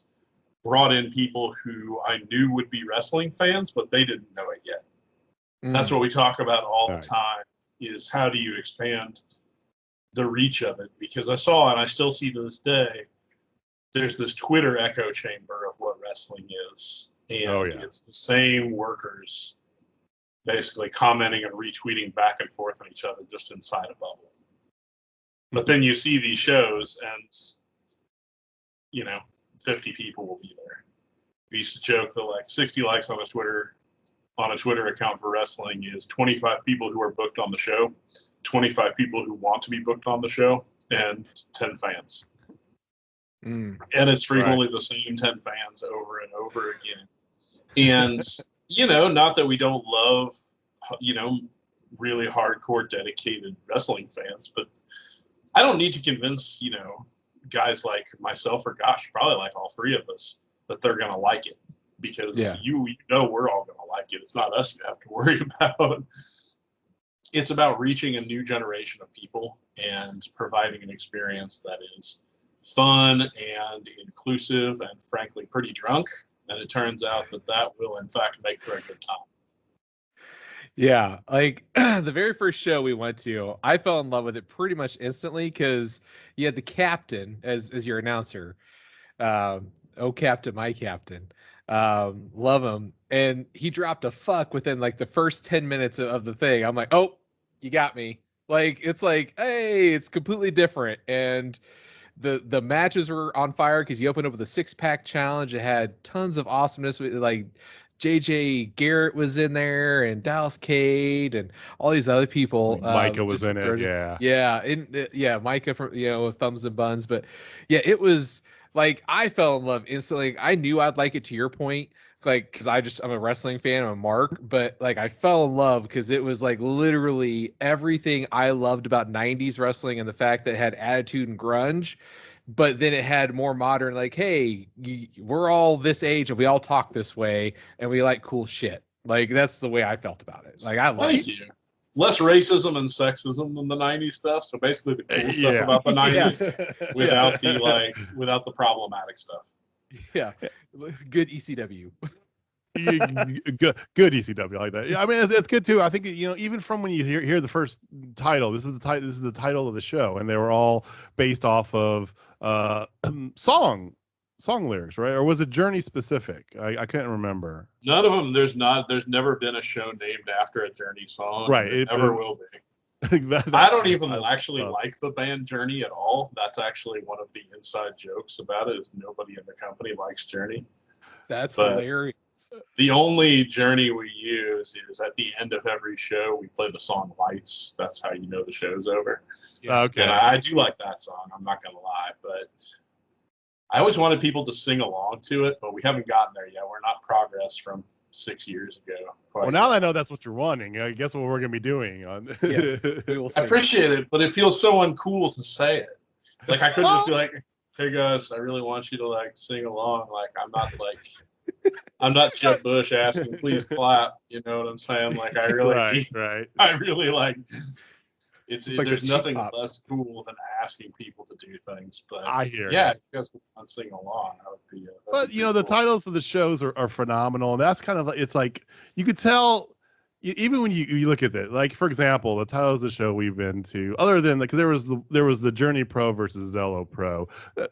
brought in people who I knew would be wrestling fans, but they didn't know it yet. That's what we talk about all the time, is how do you expand the reach of it? Because I saw, and I still see to this day, there's this Twitter echo chamber of what wrestling is. And it's the same workers basically commenting and retweeting back and forth on each other just inside a bubble. But then you see these shows and, 50 people will be there. We used to joke that like 60 likes on a Twitter account for wrestling is 25 people who are booked on the show, 25 people who want to be booked on the show, and 10 fans. And it's frequently the same 10 fans over and over again. And, not that we don't love, really hardcore, dedicated wrestling fans, but I don't need to convince, guys like myself, or gosh, probably like all three of us, that they're going to like it, because we're all going to like it. It's not us you have to worry about. It's about reaching a new generation of people and providing an experience that is fun and inclusive and frankly pretty drunk. And it turns out that will in fact make for a good time. Yeah, like the very first show we went to, I fell in love with it pretty much instantly because you had the captain as your announcer. Oh, captain, my captain. Love him. And he dropped a fuck within like the first 10 minutes of the thing. I'm like, oh, you got me. Like, it's like, hey, it's completely different. And the matches were on fire because you opened up with a 6-pack challenge. It had tons of awesomeness. Like, JJ Garrett was in there, and Dallas Cade, and all these other people. Micah was in it, Micah from with Thumbs and Buns. But yeah, it was like I fell in love instantly. I knew I'd like it, to your point, like because I'm a wrestling fan, I'm a mark, but like I fell in love because it was like literally everything I loved about 90s wrestling, and the fact that it had attitude and grunge. But then it had more modern, like, hey, we're all this age and we all talk this way and we like cool shit. Like, that's the way I felt about it. Like, I like Thank you. Less racism and sexism than the 90s stuff. So basically the cool stuff about the 90s without the problematic stuff. Yeah. Good ECW. good ECW, like that. Yeah, I mean, it's good too. I think even from when you hear the first title, this is the title of the show, and they were all based off of song lyrics, right? Or was it Journey specific? I can't remember. None of them. There's never been a show named after a Journey song. Right. It never will be. I don't even actually like the band Journey at all. That's actually one of the inside jokes about it, is nobody in the company likes Journey. That's hilarious. The only Journey we use is at the end of every show, we play the song Lights. That's how you know the show's over. Yeah. Okay. And I do like that song, I'm not going to lie. But I always wanted people to sing along to it, but we haven't gotten there yet. We're not progress from 6 years ago. Well, now that I know that's what you're wanting, I guess what we're going to be doing. Yes, we will sing. I appreciate it, but it feels so uncool to say it. Like, I couldn't just be like, hey guys, I really want you to like sing along. Like, I'm not Jeb Bush asking please clap. You know what I'm saying? Like, I really, right. I really like. It's like there's nothing pop. less cool than asking people to do things. But I hear. Yeah, if you guys want to sing along, that would be. But the titles of the shows are phenomenal, and that's kind of, it's like you could tell. Even when you look at it, like for example, the titles of the show we've been to, other than because there was the Journey Pro versus Zello Pro,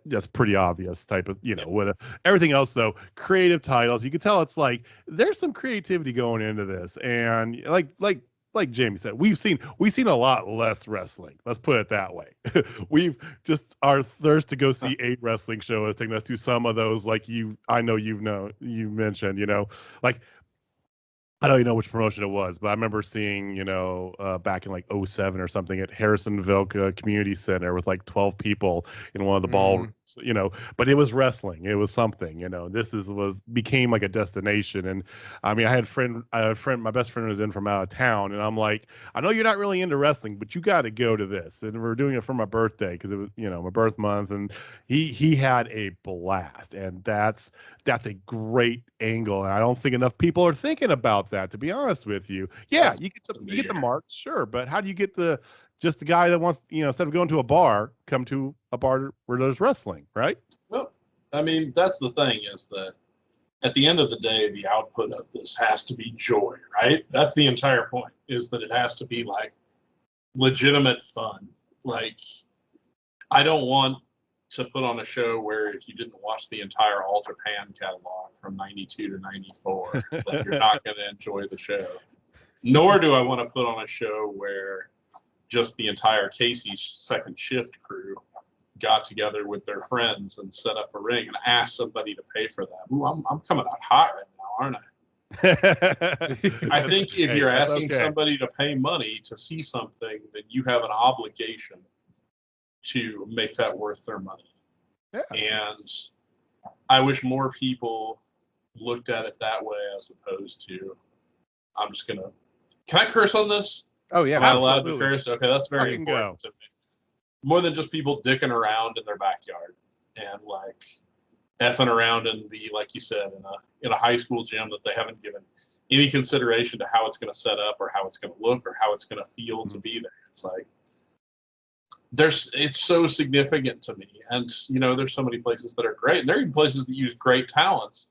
that's pretty obvious type of what everything else though, creative titles. You could tell it's like there's some creativity going into this, and like Jamie said, we've seen a lot less wrestling. Let's put it that way. We've just our thirst to go see a wrestling show has taken us to some of those, like you mentioned, like. I don't even know which promotion it was, but I remember seeing, back in like '07 or something at Harrisonville Community Center with like 12 people in one of the ballrooms, Mm. but it was wrestling. It was something, became like a destination. And I mean, my best friend was in from out of town, and I'm like, I know you're not really into wrestling, but you got to go to this. And we're doing it for my birthday because it was, my birth month. And he had a blast. And that's a great angle, and I don't think enough people are thinking about that. To be honest with you, yeah, That's you get the marks, sure, but how do you get just the guy that wants, instead of going to a bar, come to a bar where there's wrestling, right? Well, I mean, that's the thing is that at the end of the day, the output of this has to be joy, right? That's the entire point, is that it has to be like legitimate fun. Like, I don't want to put on a show where if you didn't watch the entire All Japan catalog from 92 to 94, that you're not going to enjoy the show. Nor do I want to put on a show where just the entire Casey's second shift crew got together with their friends and set up a ring and asked somebody to pay for that. Ooh, I'm coming out hot right now, aren't I? I think if you're asking somebody to pay money to see something, then you have an obligation to make that worth their money. Yeah. And I wish more people looked at it that way as opposed to, I'm just going to, can I curse on this? Oh, yeah. Am I allowed to curse? Okay, that's very important to me. More than just people dicking around in their backyard and like effing around in the, like you said, in a high school gym that they haven't given any consideration to how it's going to set up or how it's going to look or how it's going to feel to be there. It's like, it's so significant to me. And, there's so many places that are great. And there are even places that use great talents,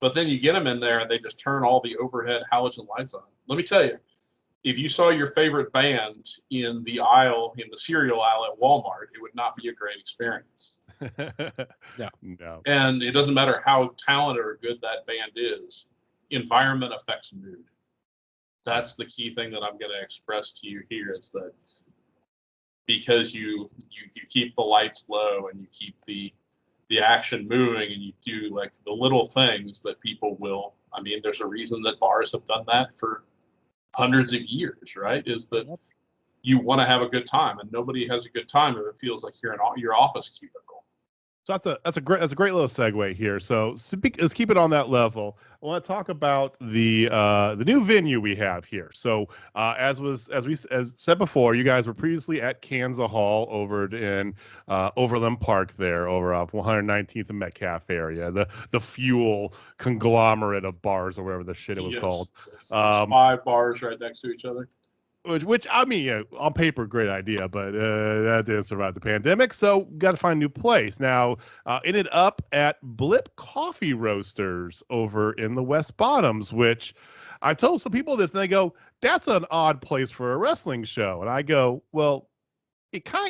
but then you get them in there and they just turn all the overhead halogen lights on. Let me tell you, if you saw your favorite band in the cereal aisle at Walmart, it would not be a great experience. No. And it doesn't matter how talented or good that band is, environment affects mood. That's the key thing that I'm going to express to you here is that because you keep the lights low and you keep the action moving and you do like the little things that people will, I mean, there's a reason that bars have done that for hundreds of years, right? Is that you want to have a good time and nobody has a good time if it feels like you're in your office cubicle. So that's a great little segue here. So let's keep it on that level. I want to talk about the new venue we have here. So as said before, you guys were previously at Kansas Hall over in Overland Park there, over off 119th and Metcalf area, the fuel conglomerate of bars or whatever the shit it was called. Yes. 5 bars right next to each other. Which I mean, on paper, great idea, but that didn't survive the pandemic. So got to find a new place. Now, ended up at Blip Coffee Roasters over in the West Bottoms, which I told some people this, and they go, "That's an odd place for a wrestling show." And I go, "Well,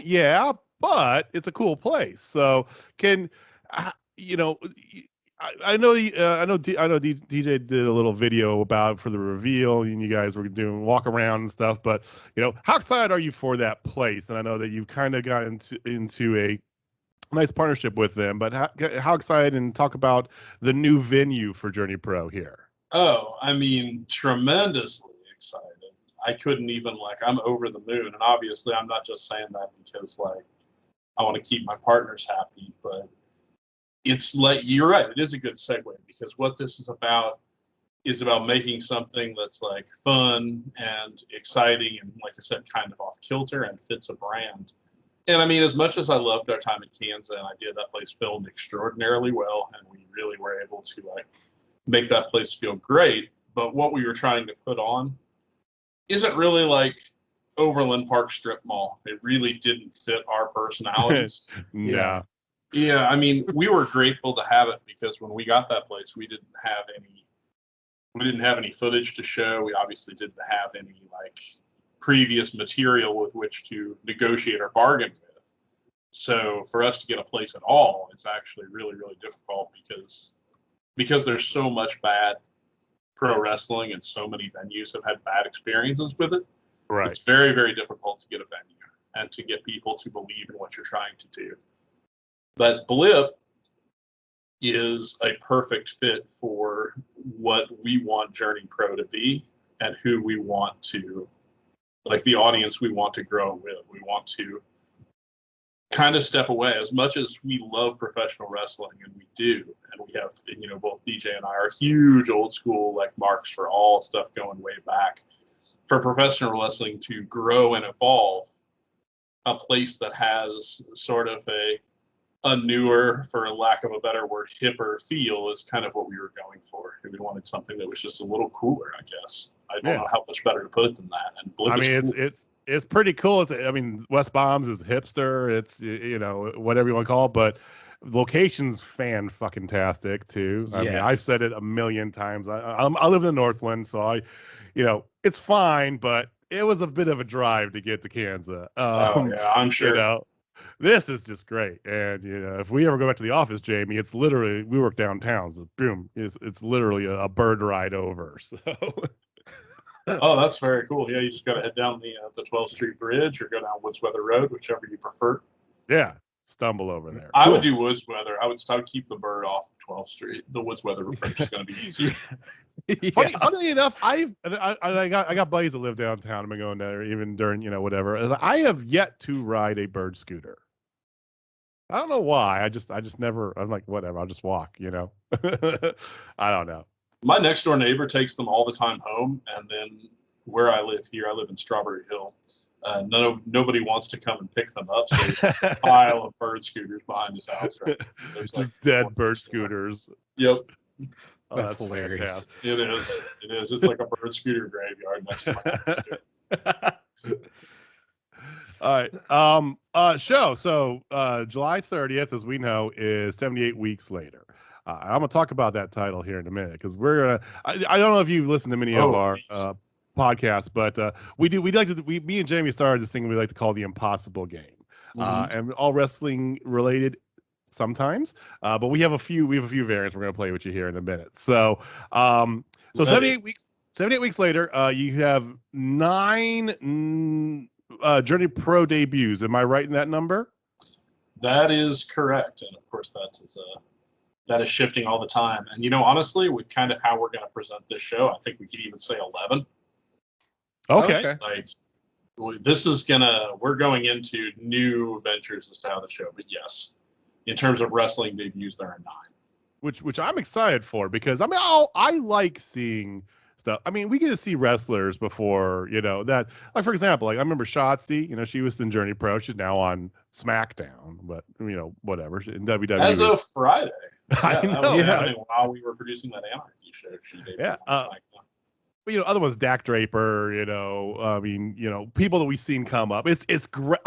yeah, but it's a cool place." So I know DJ did a little video about for the reveal, and you guys were doing walk around and stuff. But how excited are you for that place? And I know that you've kind of got into a nice partnership with them. But how excited, and talk about the new venue for Journey Pro here. Oh, I mean, tremendously excited. I couldn't even I'm over the moon, and obviously I'm not just saying that because I want to keep my partners happy, but it's you're right. It is a good segue because what this is about making something that's fun and exciting and, like I said, kind of off kilter and fits a brand. And I mean, as much as I loved our time at Kansas and I did, that place filmed extraordinarily well, and we really were able to make that place feel great. But what we were trying to put on isn't really Overland Park Strip Mall. It really didn't fit our personalities. Yeah. Yeah, I mean, we were grateful to have it because when we got that place, we didn't have any footage to show. We obviously didn't have any previous material with which to negotiate or bargain with. So for us to get a place at all is actually really, really difficult because there's so much bad pro wrestling and so many venues have had bad experiences with it. Right. It's very, very difficult to get a venue and to get people to believe in what you're trying to do. But Blip is a perfect fit for what we want Journey Pro to be and who we want to, like the audience we want to grow with. We want to kind of step away as much as we love professional wrestling, and we do. And we have, both DJ and I are huge old school, like marks for all stuff going way back. For professional wrestling to grow and evolve, a place that has sort of a newer, for lack of a better word, hipper feel is kind of what we were going for. We wanted something that was just a little cooler, I guess. I don't know how much better to put it than that. And Blip is cool. It's pretty cool. West Bombs is hipster. It's whatever you want to call it, but location's fan-fucking-tastic too. I mean, I've said it a million times. I live in the Northland, so it's fine, but it was a bit of a drive to get to Kansas. I'm sure. This is just great. And if we ever go back to the office, Jamie, it's literally, we work downtown, so boom, it's literally a bird ride over. So. Oh, that's very cool. Yeah, you just got to head down the 12th Street Bridge or go down Woodsweather Road, whichever you prefer. Yeah, stumble over there. I would do Woodsweather. I would keep the bird off of 12th Street. The Woodsweather approach is going to be easier. Funny enough, I got buddies that live downtown. I've been going there even during whatever. I have yet to ride a bird scooter. I don't know why. I just never. I'm like, whatever. I'll just walk. I don't know. My next door neighbor takes them all the time home, and then where I live here, I live in Strawberry Hill. Nobody wants to come and pick them up, so there's a pile of bird scooters behind his house. Right? There's just dead bird scooters. Yep. Oh, that's hilarious. Fantastic. It is. It's like a bird scooter graveyard next to my house. All right. Show. So July 30th, as we know, is 78 weeks later. I'm gonna talk about that title here in a minute because we're gonna. I don't know if you've listened to many of our podcasts, but me and Jamie started this thing we like to call the Impossible Game, and all wrestling related sometimes. But we have a few variants we're gonna play with you here in a minute. So 78 weeks. 78 weeks later, you have 9 Journey Pro debuts. Am I right in that number? That is correct, and of course that is shifting all the time. And honestly, with kind of how we're going to present this show, I think we could even say 11. Okay. Like we're going into new ventures as to how the show. But yes, in terms of wrestling debuts, there are 9. Which I'm excited for because I like seeing stuff. I mean, we get to see wrestlers before, that, like, for example, like I remember Shotzi, she was in Journey Pro. She's now on SmackDown, but whatever, in WWE. As of Friday. I know. That was happening while we were producing that Anarchy show. She debuted on SmackDown. But other ones, Dak Draper, people that we've seen come up. It's great.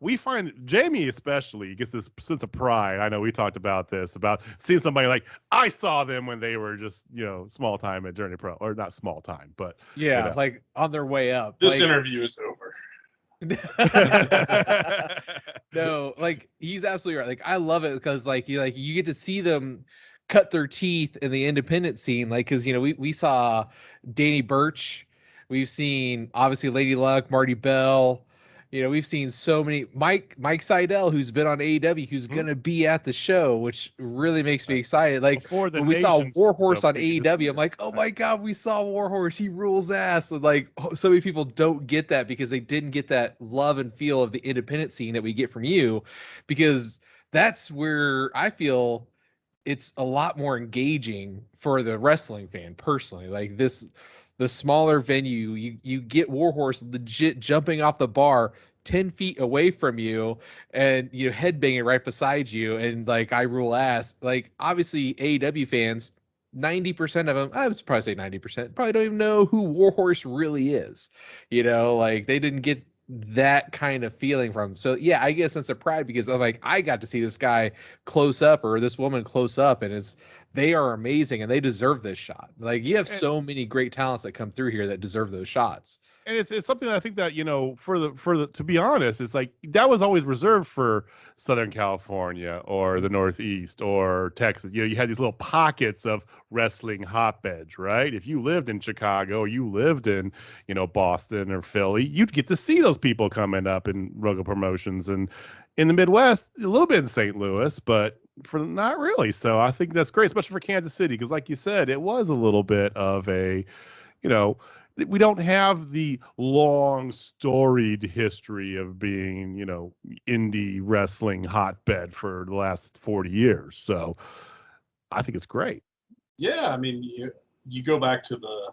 We find Jamie especially gets this sense of pride. I know we talked about this, about seeing somebody like, I saw them when they were just, small time at Journey Pro, or not small time, but like on their way up. This interview is over. No, like he's absolutely right. Like I love it because you get to see them cut their teeth in the independent scene. Like, because we saw Danny Burch, we've seen obviously Lady Luck, Marty Bell. We've seen so many Mike Seidel, who's been on AEW, who's gonna be at the show, which really makes me excited. Like when we saw Warhorse on AEW, I'm like, oh my god, we saw Warhorse, he rules ass. And like so many people don't get that because they didn't get that love and feel of the independent scene that we get from you, because that's where I feel it's a lot more engaging for the wrestling fan personally. Like the smaller venue, you get Warhorse legit jumping off the bar 10 feet away from you and headbanging right beside you, and like I rule ass. Like obviously AEW fans, 90% of them, I would probably say 90%, probably don't even know who Warhorse really is. Like they didn't get that kind of feeling from him. So yeah, I get a sense of pride because I'm like, I got to see this guy close up, or this woman close up, and they are amazing and they deserve this shot. Like you have so many great talents that come through here that deserve those shots. And it's something that I think that, for the to be honest, it's like that was always reserved for Southern California or the Northeast or Texas. You had these little pockets of wrestling hotbeds, right? If you lived in Chicago or you lived in, Boston or Philly, you'd get to see those people coming up in local promotions. And in the Midwest, a little bit in St. Louis, but not really. So I think that's great, especially for Kansas City, because like you said, it was a little bit of a, you know, we don't have the long storied history of being, indie wrestling hotbed for the last 40 years. So I think it's great. Yeah, I mean, you go back to the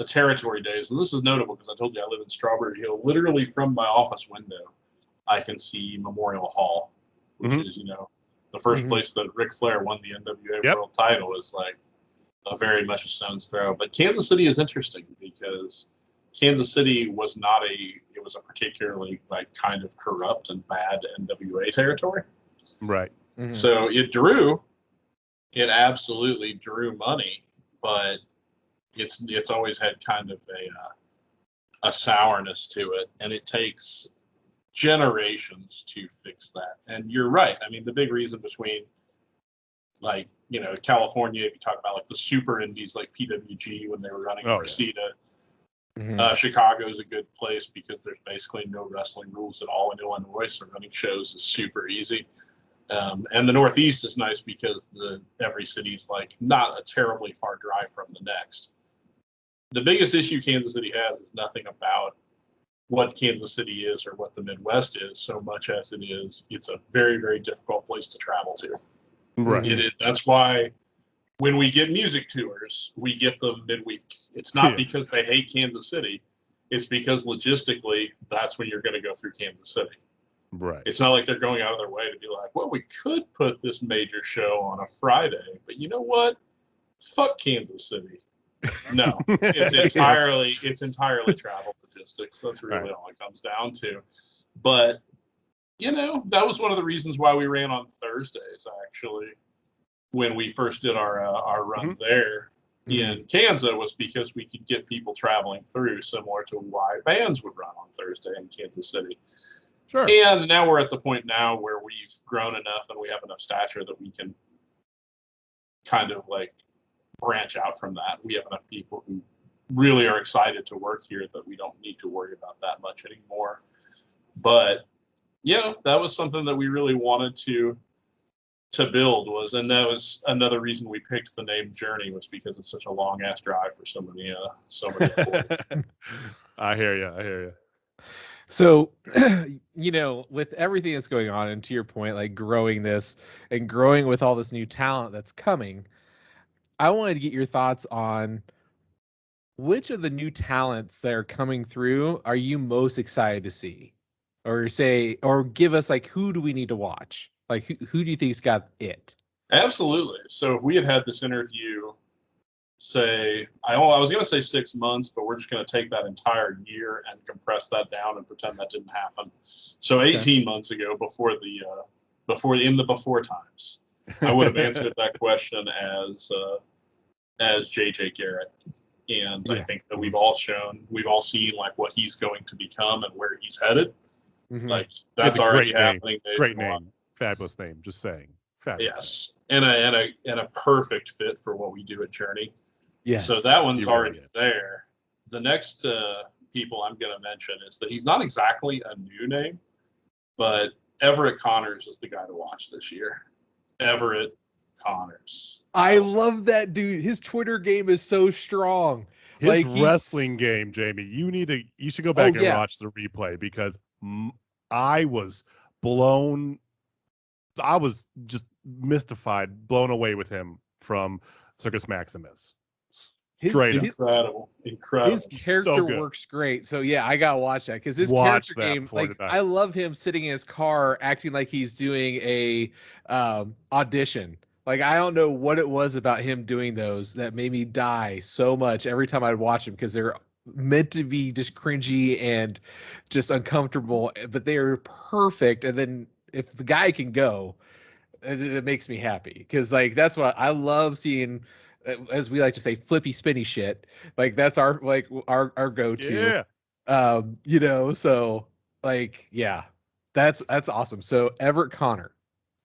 territory days, and this is notable because I told you I live in Strawberry Hill. Literally from my office window, I can see Memorial Hall, which is, the first place that Ric Flair won the NWA Yep. World Title is like a very much a stone's throw. But Kansas City is interesting because Kansas City was it was a particularly like kind of corrupt and bad NWA territory. Right. Mhm. So it absolutely drew money, but it's always had kind of a sourness to it, and it takes generations to fix that. And you're right. I mean, the big reason between like, California, if you talk about like the super indies like PWG when they were running Reseda, Chicago is a good place because there's basically no wrestling rules at all in Illinois, so running shows is super easy. And the Northeast is nice because every city's like not a terribly far drive from the next. The biggest issue Kansas City has is nothing about what Kansas City is or what the Midwest is, so much as it's a very, very difficult place to travel to. Right. That's why when we get music tours, we get them midweek. It's not because they hate Kansas City. It's because logistically, that's when you're going to go through Kansas City. Right. It's not like they're going out of their way to be like, well, we could put this major show on a Friday, but you know what? Fuck Kansas City. No, it's entirely travel logistics. That's really all it comes down to. But that was one of the reasons why we ran on Thursdays. Actually, when we first did our run there in Kansas, was because we could get people traveling through, similar to why bands would run on Thursday in Kansas City. Sure. And now we're at the point now where we've grown enough and we have enough stature that we can kind of like branch out from that. We have enough people who really are excited to work here that we don't need to worry about that much anymore. But that was something that we really wanted to build and that was another reason we picked the name Journey, was because it's such a long ass drive for so many I hear you. So, with everything that's going on, and to your point, like growing this and growing with all this new talent that's coming, I wanted to get your thoughts on which of the new talents that are coming through are you most excited to see? Or give us like, who do we need to watch? Like, who do you think's got it? Absolutely. So if we had this interview, say, I was going to say 6 months, but we're just going to take that entire year and compress that down and pretend that didn't happen. So 18 months ago, before times, I would have answered that question as JJ Garrett. And I think that we've all seen like what he's going to become and where he's headed. Like that's already happening. Great name. Fabulous name. Just saying. Fabulous. Yes. And a perfect fit for what we do at Journey. Yes. So that one's already there. The next people I'm going to mention is that he's not exactly a new name, but Everett Connors is the guy to watch this year. Everett Connors. I love that dude. His Twitter game is so strong. His wrestling game, Jamie. You should go back and watch the replay, because I was just mystified, blown away with him from Circus Maximus. Incredible. His character works great. So yeah, I gotta watch that, because his character game, like, I love him sitting in his car acting like he's doing a audition. Like, I don't know what it was about him doing those that made me die so much every time I'd watch him, because they're meant to be just cringy and just uncomfortable, but they are perfect. And then if the guy can go, it makes me happy, because like that's what I love seeing, as we like to say, flippy spinny shit. Like that's our go-to. So like, yeah, that's awesome. So Everett Connor.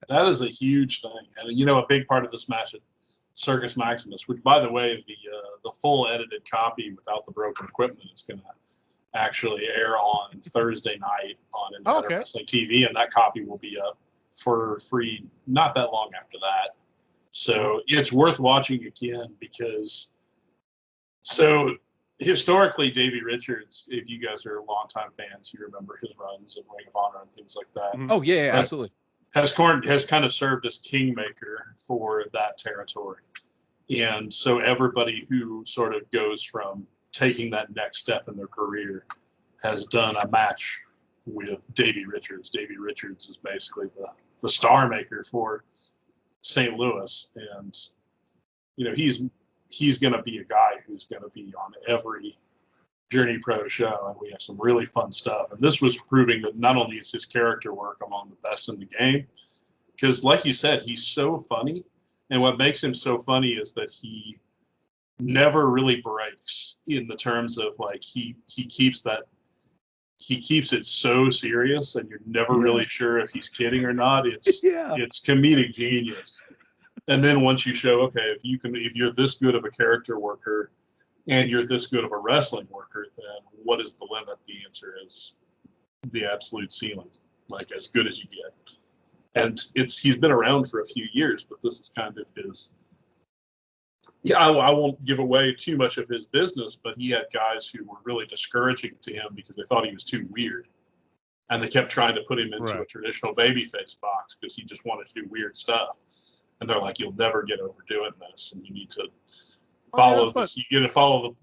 That is a huge thing. And a big part of this match at Circus Maximus, which by the way, the full edited copy without the broken equipment is going to actually air on Thursday night on Independent Wrestling TV, and that copy will be up for free not that long after that. So it's worth watching again because historically, Davey Richards, if you guys are longtime fans, you remember his runs in Ring of Honor and things like that. Oh yeah, absolutely. Has kind of served as kingmaker for that territory. And so everybody who sort of goes from taking that next step in their career has done a match with Davey Richards. Davey Richards is basically the star maker for St. Louis. And, he's going to be a guy who's going to be on every Journey Pro show, and we have some really fun stuff. And this was proving that not only is his character work among the best in the game, because like you said, he's so funny. And what makes him so funny is that he never really breaks in the terms of like he keeps it so serious, and you're never really sure if he's kidding or not. It's comedic genius. And then once you show, okay, if you're this good of a character worker and you're this good of a wrestling worker, then what is the limit? The answer is the absolute ceiling, like as good as you get. And he's been around for a few years, but this is kind of his. Yeah, I won't give away too much of his business, but he had guys who were really discouraging to him because they thought he was too weird, and they kept trying to put him into a traditional babyface box because he just wanted to do weird stuff. And they're like, "You'll never get over doing this, and you need to follow this. You got to follow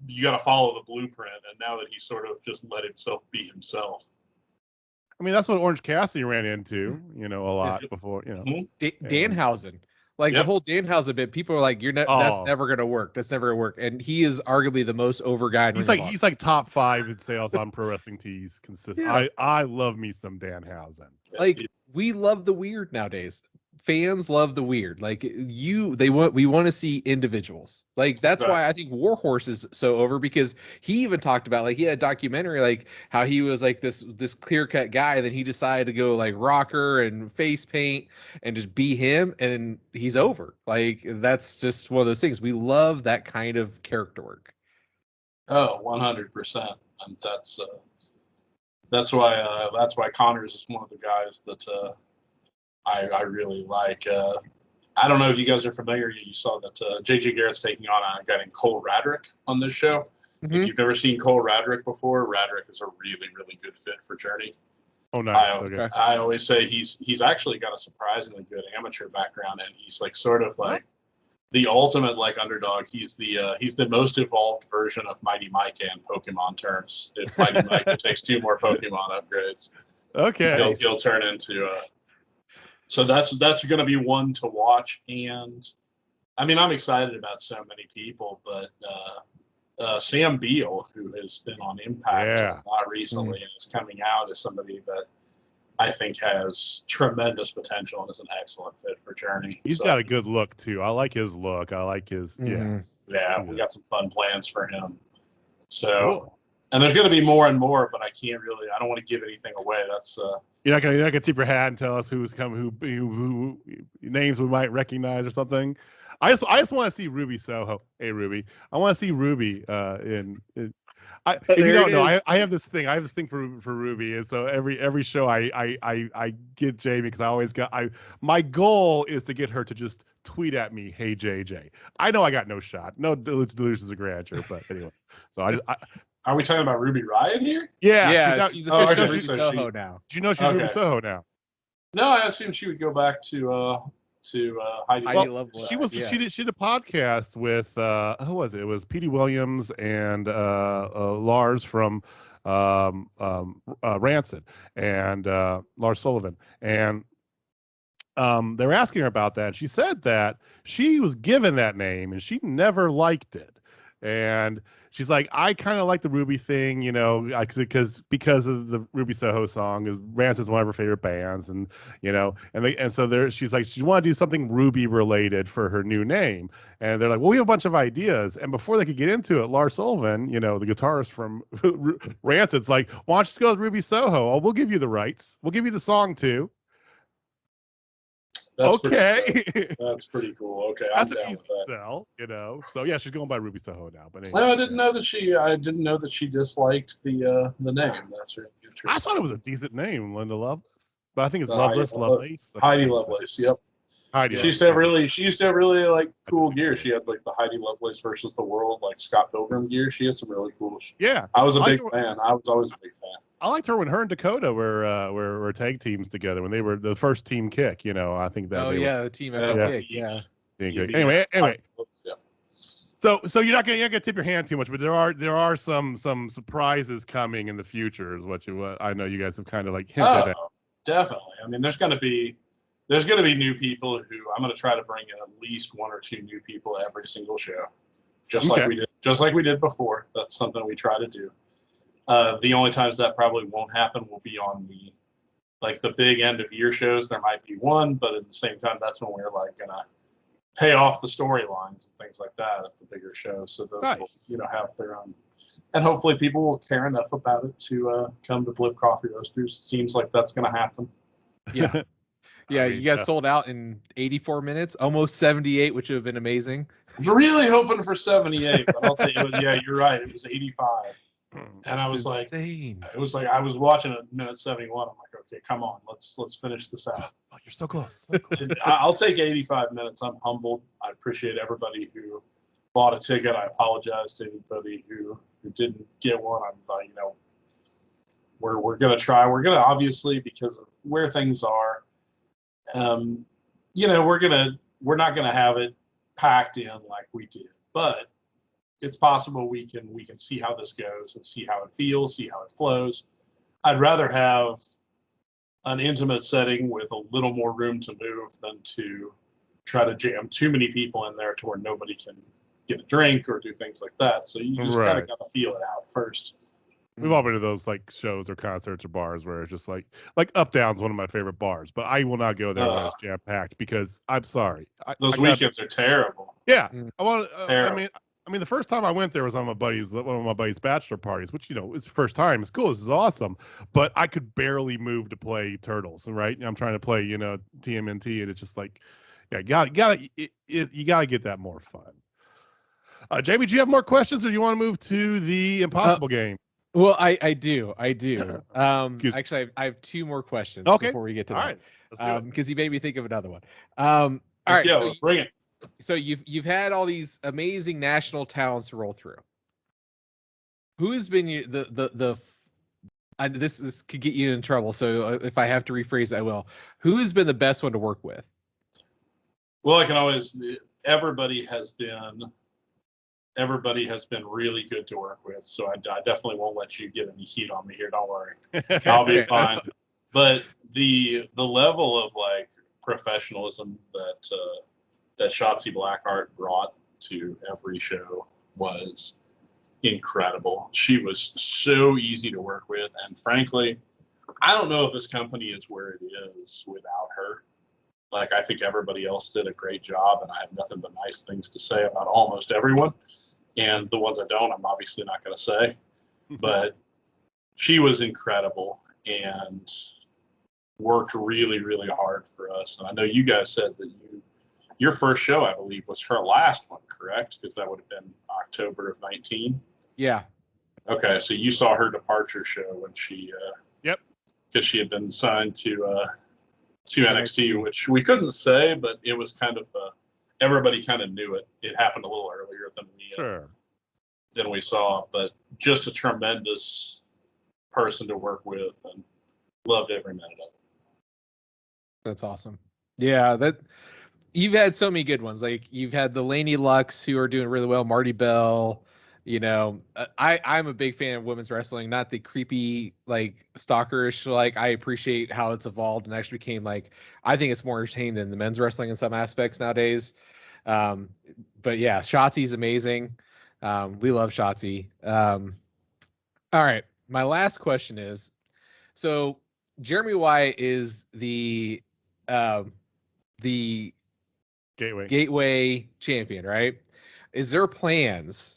the blueprint." And now that he's sort of just let himself be himself. I mean, that's what Orange Cassidy ran into, a lot before, Danhausen. The whole Danhausen bit, people are like, that's never going to work. That's never going to work. And he is arguably the most over guy in he's like top 5 in sales on Pro Wrestling Tees consistent. Yeah. I love me some Danhausen. We love the weird nowadays. Fans love the weird. We want to see individuals. That's why I think Warhorse is so over, because he even talked about he had a documentary how he was this clear-cut guy, and then he decided to go rocker and face paint and just be him, and he's over. That's just one of those things. We love that kind of character work. Oh, 100%. And that's why Connors is one of the guys that I really like. I don't know if you guys are familiar. You saw that J.J. Garrett's taking on a guy named Cole Radrick on this show. Mm-hmm. If you've never seen Cole Radrick before, Radrick is a really, really good fit for Journey. Oh, nice. I always say he's actually got a surprisingly good amateur background, and he's sort of the ultimate underdog. He's the most evolved version of Mighty Mike and Pokemon terms. If Mighty Mike takes 2 more Pokemon upgrades, he'll turn into So that's going to be one to watch. And I mean, I'm excited about so many people, but Sam Beal, who has been on Impact a lot recently and is coming out as somebody that I think has tremendous potential and is an excellent fit for Journey. He's got a good look too. I like his look. I like his Yeah, we got some fun plans for him. So cool. And there's going to be more and more, but I don't want to give anything away. That's You're not gonna tip your hat and tell us who names we might recognize or something. I just want to see Ruby Soho. Hey Ruby, I want to see Ruby if you don't know, I have this thing. I have this thing for Ruby, and so every show I get Jamie because I always my goal is to get her to just tweet at me, "Hey JJ." I know I got no shot, no delusions of grandeur, but anyway. So Are we talking about Ruby Riott here? Yeah, she's officially Ruby Soho now. Do you know she's Ruby Soho now? No, I assumed she would go back to Heidi Lovelace. She did a podcast with who was it? It was Petey Williams and Lars from Rancid and Lars Sullivan, and they were asking her about that. And she said that she was given that name and she never liked it, and she's like, I kind of like the Ruby thing, because of the Ruby Soho song. Rancid's one of her favorite bands, and she's like, she wanted to do something Ruby related for her new name, and they're like, well, we have a bunch of ideas, and before they could get into it, Lars Sullivan, the guitarist from Rancid's like, why don't you just go with Ruby Soho? Oh, we'll give you the rights, we'll give you the song too. That's pretty cool. Okay, I'm down with that. Sell, So yeah, she's going by Ruby Soho now. But anyway, no, I didn't know that she disliked the name. That's really interesting. I thought it was a decent name, Linda Love. but I think it's Heidi Lovelace. Heidi Lovelace. Yep. Heidi. She used to have really like cool gear. She had like the Heidi Lovelace versus the World, like Scott Pilgrim gear. She had some really cool. Yeah, I was a big fan. I was always a big fan. I liked her when her and Dakota were tag teams together when they were the first team kick. You know, I think that. Oh they yeah, were, the team epic kick. Yeah. Anyway. Yeah. So you're not gonna tip your hand too much, but there are some surprises coming in the future. Is what I know you guys have kind of like hinted at. Definitely. I mean, there's gonna be new people who I'm gonna try to bring in at least one or two new people every single show, just like we did before. That's something we try to do. The only times that probably won't happen will be on the big end of year shows. There might be one, but at the same time, that's when we're like gonna pay off the storylines and things like that at the bigger shows. So those will, have their own, and hopefully people will care enough about it to come to Blip Coffee Roasters. It seems like that's gonna happen. Yeah. Yeah, you guys sold out in 84 minutes, almost 78, which would have been amazing. I was really hoping for 78, but I'll tell you, you're right. It was 85. And I was insane. I was watching it at minute 71. I'm like, okay, come on, let's finish this out. Oh, you're so close. I'll take 85 minutes. I'm humbled. I appreciate everybody who bought a ticket. I apologize to anybody who didn't get one. I'm, we're gonna try. We're gonna obviously, because of where things are, we're not gonna have it packed in like we did, but it's possible we can see how this goes and see how it feels, see how it flows. I'd rather have an intimate setting with a little more room to move than to try to jam too many people in there to where nobody can get a drink or do things like that. So you just kind of got to feel it out first. We've all been to those like shows or concerts or bars where it's just like Up Down's one of my favorite bars, but I will not go there when it's jam packed because I'm sorry. Those weekends are terrible. Yeah, I mean, the first time I went there was on one of my buddy's bachelor parties, which it's the first time. It's cool. This is awesome, but I could barely move to play Turtles, right? I'm trying to play TMNT, and it's just like, yeah, you gotta get that more fun. Jamie, do you have more questions, or do you want to move to the Impossible game? Well, I do. Actually, I have two more questions before we get to that. Right. Because you made me think of another one. All right, so bring it. So you've had all these amazing national talents roll through. Who's been this could get you in trouble, so if I have to rephrase it, I will. Who's been the best one to work with? Well, I can always. Everybody has been really good to work with, so I definitely won't let you get any heat on me here. Don't worry, I'll be fine. But the level of like professionalism that Shotzi Blackheart brought to every show was incredible. She was so easy to work with, and frankly, I don't know if this company is where it is without her. Like, I think everybody else did a great job, and I have nothing but nice things to say about almost everyone. And the ones I don't, I'm obviously not going to say. But she was incredible and worked really, really hard for us. And I know you guys said that your first show, I believe, was her last one, correct? Because that would have been October of 19. Yeah. Okay, so you saw her departure show when she, because she had been signed to NXT, which we couldn't say, but it was kind of everybody kind of knew it. It happened a little earlier than we saw, but just a tremendous person to work with, and loved every minute of it. That's awesome. Yeah, that you've had so many good ones. Like you've had the Laney Lux who are doing really well, Marty Bell. I'm a big fan of women's wrestling, not the creepy, like stalkerish. Like I appreciate how it's evolved and actually became like, I think it's more entertaining than the men's wrestling in some aspects nowadays. But yeah, Shotzi's amazing. We love Shotzi. All right. My last question is, so Jeremy Wyatt is the Gateway champion, right? Is there plans?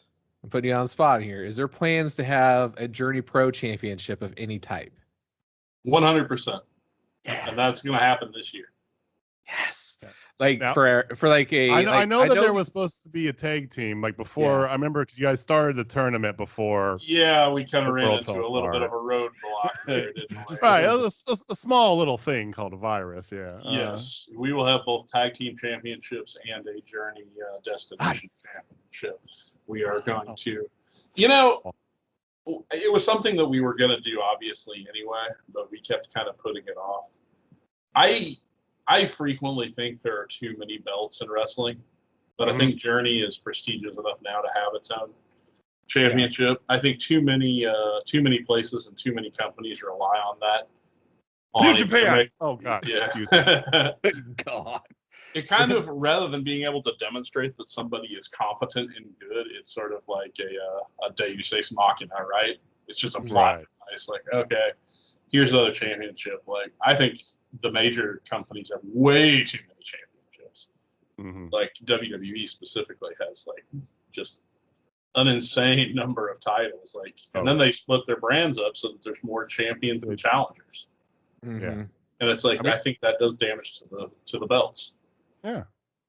I'm putting you on the spot here. Is there plans to have a Journey Pro championship of any type? 100%. And that's going to happen this year. Yes. Yeah. Like Now- for like a I know like, that there was supposed to be a tag team like before. Yeah. I remember because you guys started the tournament before. Yeah, we kind The of ran world into fell a little bit apart. of a roadblock there, didn't we? Right, a small little thing called a virus. Yeah. Yes, we will have both tag team championships and a Journey destination Nice. championship. We are going to, you know, it was something that we were going to do obviously anyway, but we kept kind of putting it off. I frequently think there are too many belts in wrestling, but I think Journey is prestigious enough now to have its own championship. I think too many places and too many companies rely on that. New Japan. Oh God. Yeah. God. It kind of, rather than being able to demonstrate that somebody is competent and good, it's sort of like a Deus Ex Machina, right? It's just a plot. Right. It's like, okay, here's another championship. Like, I think the major companies have way too many championships. Mhm. Like WWE specifically has like just an insane number of titles. Like, and then they split their brands up so that there's more champions than challengers. Mhm. And it's like, I mean- I think that does damage to the belts. Yeah.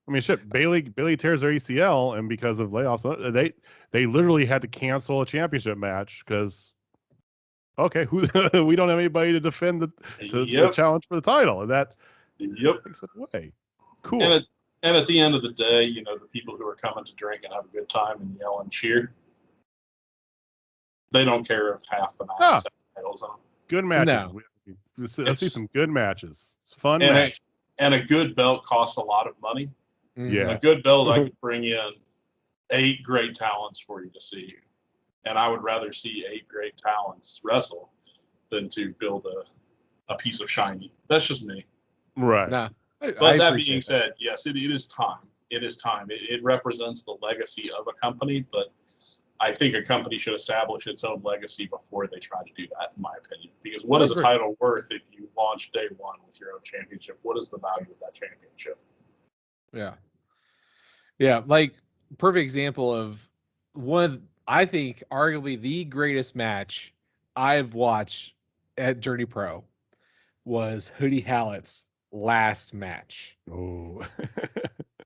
I mean, shit. Bailey tears her ACL, and because of layoffs, they literally had to cancel a championship match because we don't have anybody to defend the challenge for the title, and that takes it away. Cool. And at the end of the day, you know, the people who are coming to drink and have a good time and yell and cheer, they don't care if half the matches have titles on them. Good matches. No. Let's see some good matches. Fun And match. and a good belt costs a lot of money. Mhm. Yeah. A good belt, I could bring in 8 great talents for you to see. And I would rather see 8 great talents wrestle than to build a piece of shiny. That's just me. Right. Nah. But that appreciate being said, yes, it is time. It is time. It represents the legacy of a company, but I think a company should establish its own legacy before they try to do that, in my opinion. Because what is a title worth if you launch day one with your own championship? What is the value of that championship? Yeah. Yeah, like perfect example of I think arguably the greatest match I've watched at Journey Pro was Hoodie Hallett's last match. Oh.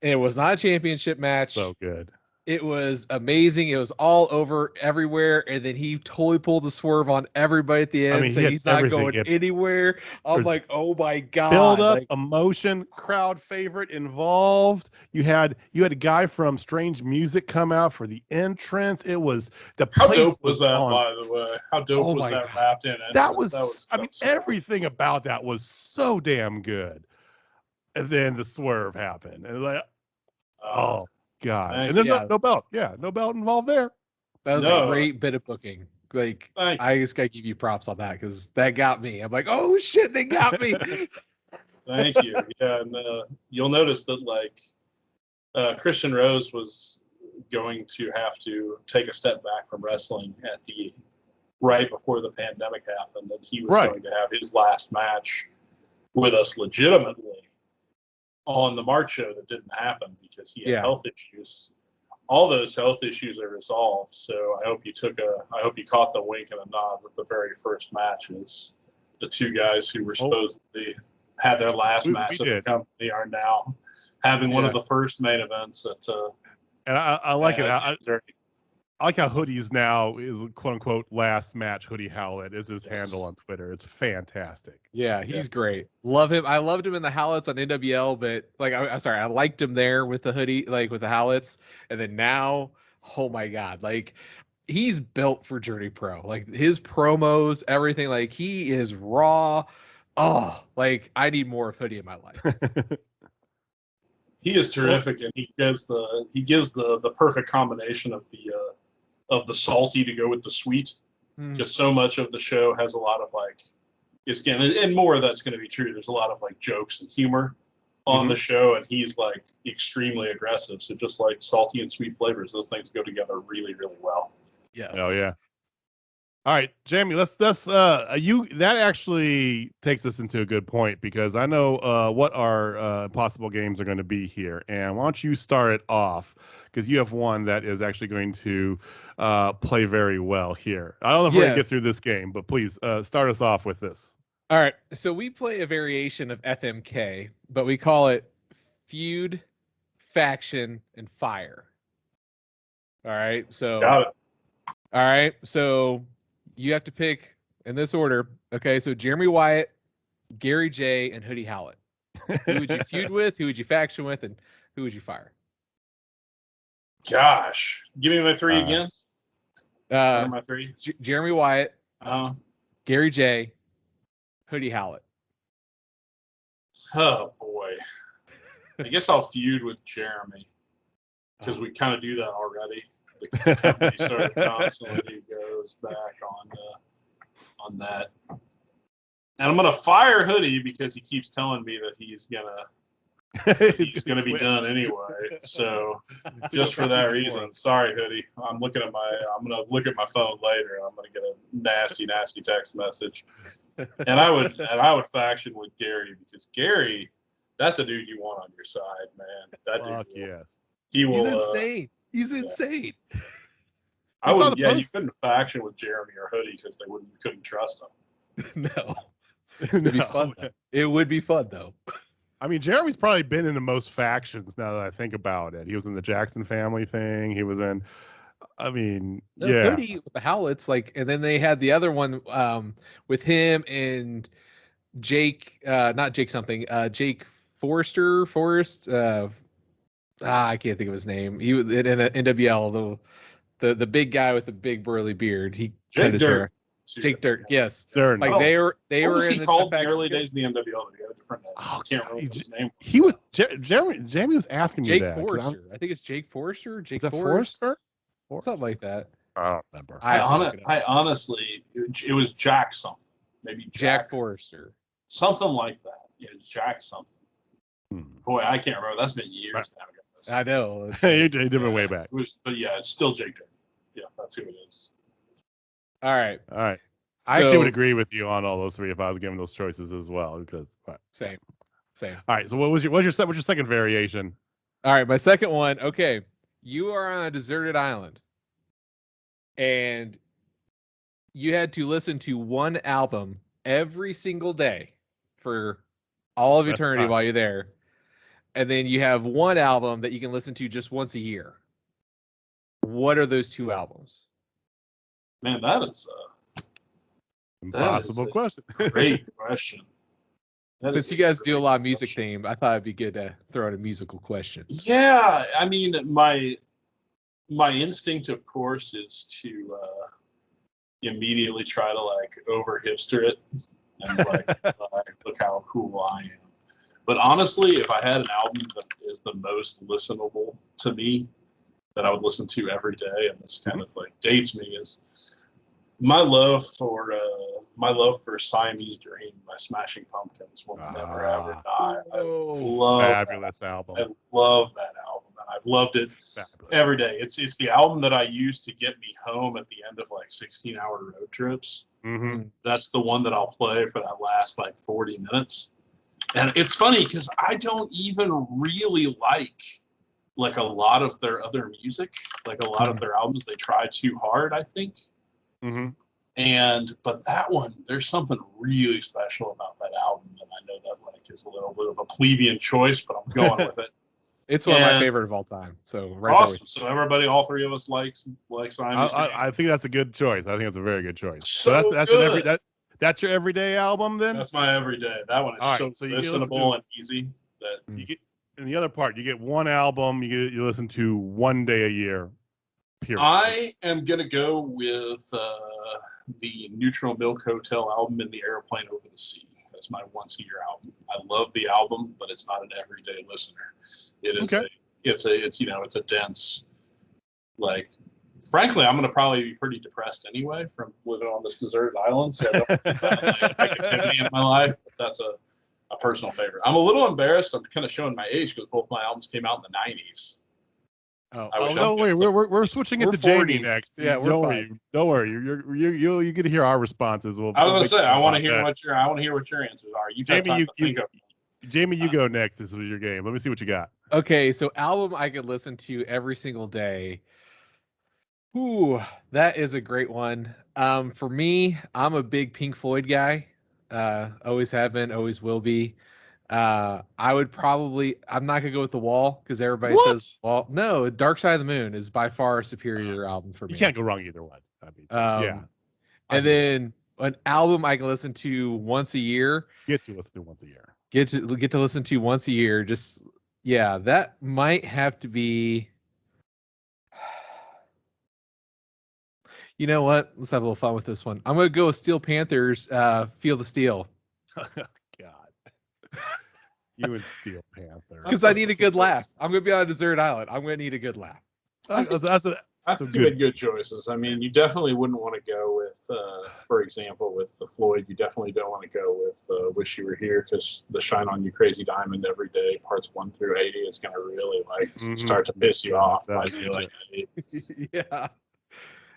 And it was not a championship match. So good. It was amazing. It was all over everywhere, and then he totally pulled the swerve on everybody at the end, mean, he saying had he's not everything. going He had- anywhere. I'm There's like, oh my god! Build up, Like, emotion, crowd favorite involved. You had a guy from Strange Music come out for the entrance. It was the How place dope was that, on. by the way? How dope Oh was my that God. wrapped in? That was I mean, so everything about that was so damn good. And then the swerve happened. And like, oh God. Thank And then you. no belt. Yeah, no belt involved there. that was No. a great bit of booking. Like, Thank you. I just gotta give you props on that because that got me. I'm like, oh shit, they got me. Thank you. Yeah, and you'll notice that like Christian Rose was going to have to take a step back from wrestling at the right before the pandemic happened, and he was Right. going to have his last match with us legitimately on the March show that didn't happen because he had Yeah. health issues. All those health issues are resolved, so I hope you caught the wink and a nod that the very first match is the two guys who were supposedly had their last We match at the did. company are now having one of Yeah. the first main events at And I like it. I Journey. like how Hoodie's now is quote unquote last match. Hoodie Howlett is his Yes. handle on Twitter. It's fantastic. Yeah, he's great. Love him. I loved him in the Howlets on NWL, but like, I'm sorry, I liked him there with the hoodie, like with the Howlets, and then now, oh my god, like he's built for Journey Pro. Like his promos, everything, like he is raw. Oh, like I need more of Hoodie in my life. He is terrific, and he gives the perfect combination of the salty to go with the sweet, because so much of the show has a lot of like, again, and more of that's going to be true. There's a lot of like jokes and humor on the show, and he's like extremely aggressive. So just like salty and sweet flavors, those things go together really, really well. Yes. Oh yeah. All right, Jamie, let's that actually takes us into a good point because I know what our possible games are going to be here. And why don't you start it off because you have one that is actually going to play very well here. I don't know if we're going to get through this game, but please start us off with this. All right. So we play a variation of FMK, but we call it feud, faction, and fire. All right. So Got it. all right. So you have to pick in this order. Okay. So Jeremy Wyatt, Gary J, and Hoodie Howlett. Who would you feud with? Who would you faction with? And who would you fire? Gosh, give me my three again. What are my three? Jeremy Wyatt, Gary J, Hoodie Howlett. Oh boy, I guess I'll feud with Jeremy because we kind of do that already. The company sort of constantly goes back on that. And I'm gonna fire Hoodie because he keeps telling me that he's gonna be done anyway. So just for that reason, sorry Hoodie. I'm gonna look at my phone later and I'm gonna get a nasty text message. And I would faction with Gary because Gary, that's a dude you want on your side, man. That Fuck dude. yes. He will. He's insane. He's insane. I would. Yeah, you couldn't faction with Jeremy or Hoodie because couldn't trust him. No. It'd be fun. Though. It would be fun though. I mean, Jeremy's probably been in the most factions now that I think about it. He was in the Jackson family thing. He was in, Hoodie with the Howletts, and then they had the other one with him and Jake, not Jake something, Jake Forrest. I can't think of his name. He was in NWL, the big guy with the big burly beard. He cut his hair. Jake Dirt, yes. Dirt. Like they were was in he the called in the early days of the NWL? He had a different name. Oh, I can't remember what his name was. He was Jeremy was asking me Jake that. Forrester. I think it's Jake Forrester. Jake Is that Forrester? Something like that. I don't remember. I honestly, it was Jack something. Maybe Jack Forrester. Something like that. Yeah, it's Jack something. Boy, I can't remember. That's been years now. I know. You did it way back. But yeah, it's still Jake Dirt. Yeah, that's who it is. All right. I actually would agree with you on all those three if I was given those choices as well. Because same. All right. So what's your second variation? All right, my second one. Okay, you are on a deserted island, and you had to listen to one album every single day for all of eternity while you're there, and then you have one album that you can listen to just once a year. What are those two albums? Man, that is impossible question. Great question. Since you guys do a lot of music theme, I thought it'd be good to throw out a musical question. Yeah, I mean, my instinct, of course, is to immediately try to over hipster it and look how cool I am. But honestly, if I had an album that is the most listenable to me, that I would listen to every day, and this kind of dates me, is my love for Siamese Dream by Smashing Pumpkins will never ever die. I love fabulous album. I love that album, and I've loved it every day. It's the album that I use to get me home at the end of 16-hour road trips. Mm-hmm. That's the one that I'll play for that last 40 minutes. And it's funny because I don't even really like a lot of their other music, a lot of their albums. They try too hard, I think. Mm-hmm. But that one, there's something really special about that album, and I know that is a little bit of a plebeian choice, but I'm going with it. It's one of my favorite of all time. So awesome. So everybody, all three of us like Siamese Dream. I think that's a good choice. I think that's a very good choice. So that's good. That's your everyday album then? That's my everyday. That one is so listenable and easy. That you get in the other part, you get one album you listen to one day a year. Period. I am gonna go with the Neutral Milk Hotel album, In the Airplane Over the Sea. That's my once-a-year album. I love the album, but it's not an everyday listener. It is it's a dense, frankly, I'm gonna probably be pretty depressed anyway from living on this deserted island. So I don't have negativity in my life. But that's a personal favorite. I'm a little embarrassed. I'm kind of showing my age because both my albums came out in the 90s. Don't worry. We're switching it to 40s. Jamie next. Yeah, don't worry. You get to hear our responses. I was gonna say I want to hear what your answers are. You've had time to think of. Jamie, you go next. This is your game. Let me see what you got. Okay, so album I could listen to every single day. Ooh, that is a great one. For me, I'm a big Pink Floyd guy. Always have been, always will be. I would probably. I'm not gonna go with The Wall because everybody What? says, "Well, no, Dark Side of the Moon is by far a superior album for me." You can't go wrong either one. I mean, yeah. I And then an album I can listen to once a year. get to listen to once a year. Get to listen to once a year. Just yeah, that might have to be. You know what? Let's have a little fun with this one. I'm gonna go with Steel Panthers. Feel the Steel. God. You and Steel Panther. Because I need a good laugh. I'm gonna be on a desert island. I'm gonna need a good laugh. I That's think you made good choices. I mean, you definitely wouldn't want to go with, for example, with the Floyd. You definitely don't want to go with "Wish You Were Here" because the "Shine on You Crazy Diamond" every day, parts 1 through 80, is going to really start to piss you off by the like. Yeah.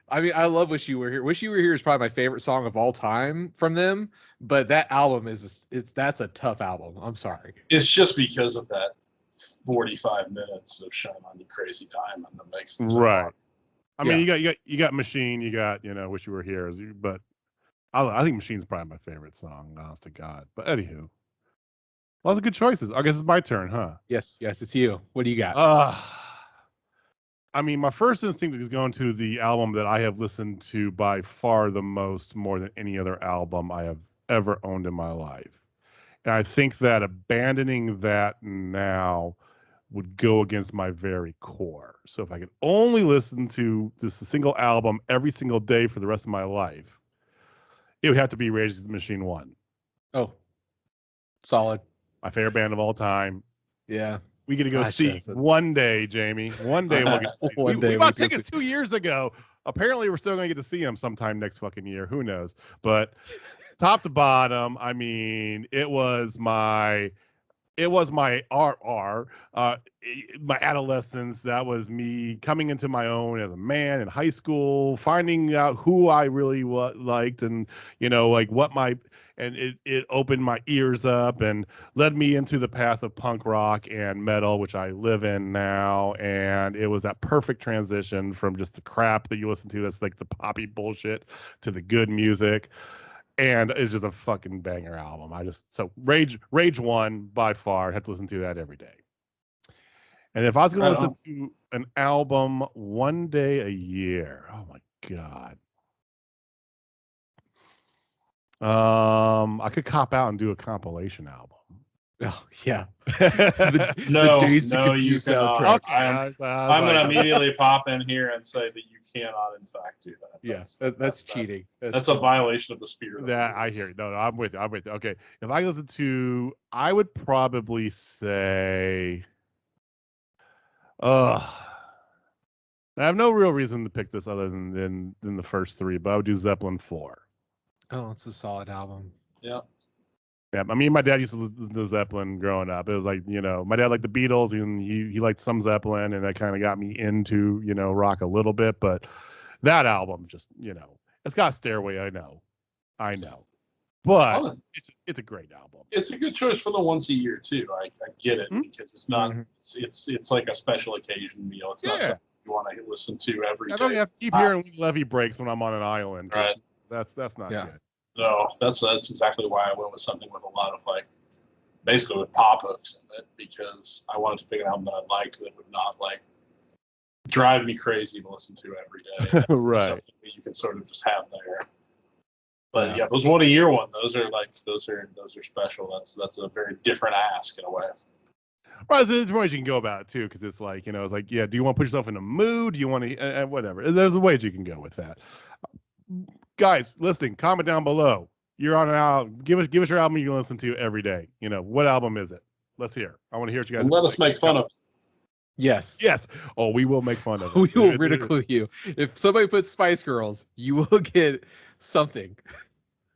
I mean, I love "Wish You Were Here." "Wish You Were Here" is probably my favorite song of all time from them. But that album that's a tough album. I'm sorry. It's just because of that 45 minutes of "Shine on You Crazy Diamond" that makes it so right. hard. I mean, you got Machine, you got Wish You Were Here, but I think Machine's probably my favorite song, honest to God. But anywho, lots of good choices. I guess it's my turn, huh? Yes, it's you. What do you got? I mean, my first instinct is going to the album that I have listened to by far the most, more than any other album I have ever owned in my life. And I think that abandoning that now would go against my very core. So if I could only listen to this single album every single day for the rest of my life, it would have to be Rage Against the Machine 1. Oh, solid. My favorite band of all time. Yeah. We get to go see one day, Jamie. One day we'll get to see. We bought tickets 2 years ago. Apparently, we're still going to get to see them sometime next fucking year. Who knows? But top to bottom, I mean, it was my RR, my adolescence. That was me coming into my own as a man in high school, finding out who I really liked, and like it opened my ears up and led me into the path of punk rock and metal, which I live in now. And it was that perfect transition from just the crap that you listen to, that's like the poppy bullshit, to the good music. And it's just a fucking banger album. Rage 1 by far, had to listen to that every day. And if I was going to listen to an album one day a year, oh my God. I could cop out and do a compilation album. Oh yeah. No, Dazed and you Confused cannot. soundtrack. Okay, I'm going to immediately pop in here and say that you cannot, in fact, do that. Yes, that's cheating. That's a violation of the spirit. That I hear you. No, I'm with you. Okay, if I listen to, I would probably say, I have no real reason to pick this other than the first three, but I would do Zeppelin 4. Oh, it's a solid album. Yeah. Yeah, I mean, my dad used to listen to Zeppelin growing up. It was like, my dad liked the Beatles, and he liked some Zeppelin, and that kind of got me into, rock a little bit. But that album just, it's got Stairway, I know. But it's a great album. It's a good choice for the once a year, too. I get it, because it's not, it's like a special occasion meal. It's not something you want to listen to every day. I don't have to keep hearing Levy breaks when I'm on an island. Right. That's not good. No, that's exactly why I went with something with a lot of basically with pop hooks in it, because I wanted to pick an album that I liked that would not drive me crazy to listen to every day. Right. Something that you can sort of just have there. But yeah, those one a year one, those are special. That's a very different ask in a way. Right, there's different ways you can go about it too, because it's like, it's like, do you want to put yourself in a mood? Do you want to whatever? There's a ways you can go with that. Guys, listening, comment down below. You're on an album. Give us your album you can listen to every day. What album is it? Let's hear. I want to hear what you guys. And let us make fun of it. Yes. Oh, we will make fun of it. We will ridicule you. If somebody puts Spice Girls, you will get something.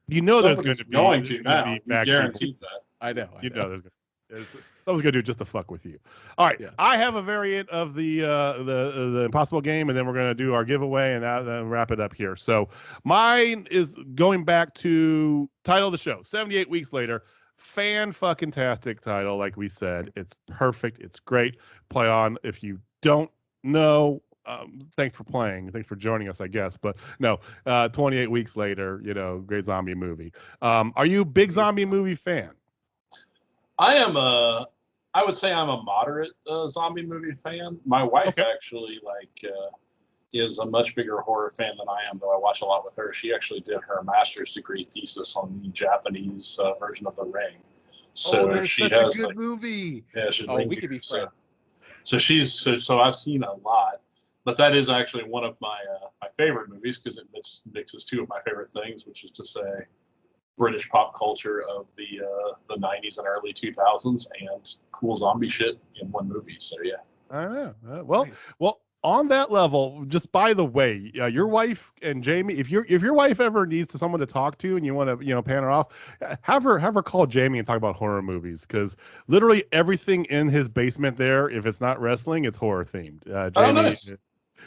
There's going to be now. Guaranteed that. I know. Someone's gonna do it just to fuck with you. All right, I have a variant of the Impossible Game, and then we're gonna do our giveaway and then wrap it up here. So mine is going back to title of the show, 78 Weeks Later. Fan-fucking-tastic title, like we said. It's perfect. It's great. Play on. If you don't know, thanks for playing. Thanks for joining us, I guess. But no, 28 Weeks Later, great zombie movie. Are you a big zombie movie fan? I would say I'm a moderate zombie movie fan. My wife actually is a much bigger horror fan than I am, though I watch a lot with her. She actually did her master's degree thesis on the Japanese version of The Ring. So that's she such has a good movie. yeah, she's Oh, Ring we could be geek, friends. so I've seen a lot, but that is actually one of my my favorite movies because it mixes two of my favorite things, which is to say British pop culture of the 90s and early 2000s and cool zombie shit in one movie. So yeah. I know. Well, Nice. on that level, just by the way, your wife and Jamie, if your wife ever needs someone to talk to and you want to pan her off, have her call Jamie and talk about horror movies because literally everything in his basement there, if it's not wrestling, it's horror themed. Jamie, nice.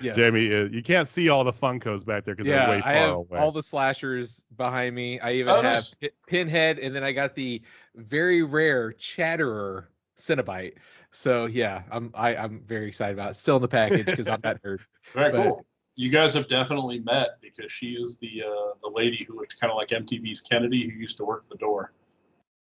Yes. Jamie, you can't see all the Funkos back there because they're way I far have away. all the slashers behind me. I even have Nice. Pinhead, and then I got the very rare Chatterer Cenobite. So yeah, I'm very excited about it. Still in the package because I'm not hurt. Very But- cool. You guys have definitely met because she is the lady who looked kind of like MTV's Kennedy who used to work the door.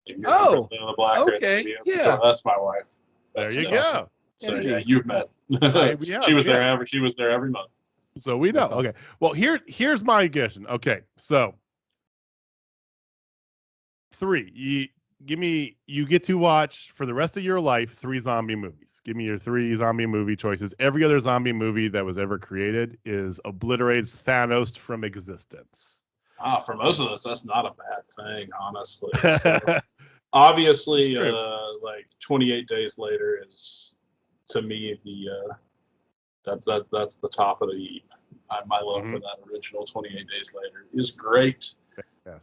If you remember the black red okay, lady at yeah. the door, that's my wife. There That's you awesome. go. So Kennedy. yeah, you've met. Yeah, She was there yeah. every month. So we know. That's awesome. Okay. Well, here's my question. Okay. So 3. You get to watch for the rest of your life 3 zombie movies. Give me your 3 zombie movie choices. Every other zombie movie that was ever created is obliterates Thanos from existence. For most of us, that's not a bad thing, honestly. So, obviously, like 28 Days Later is to me that's the top of the heap. My love for that original 28 Days Later is great. Yeah.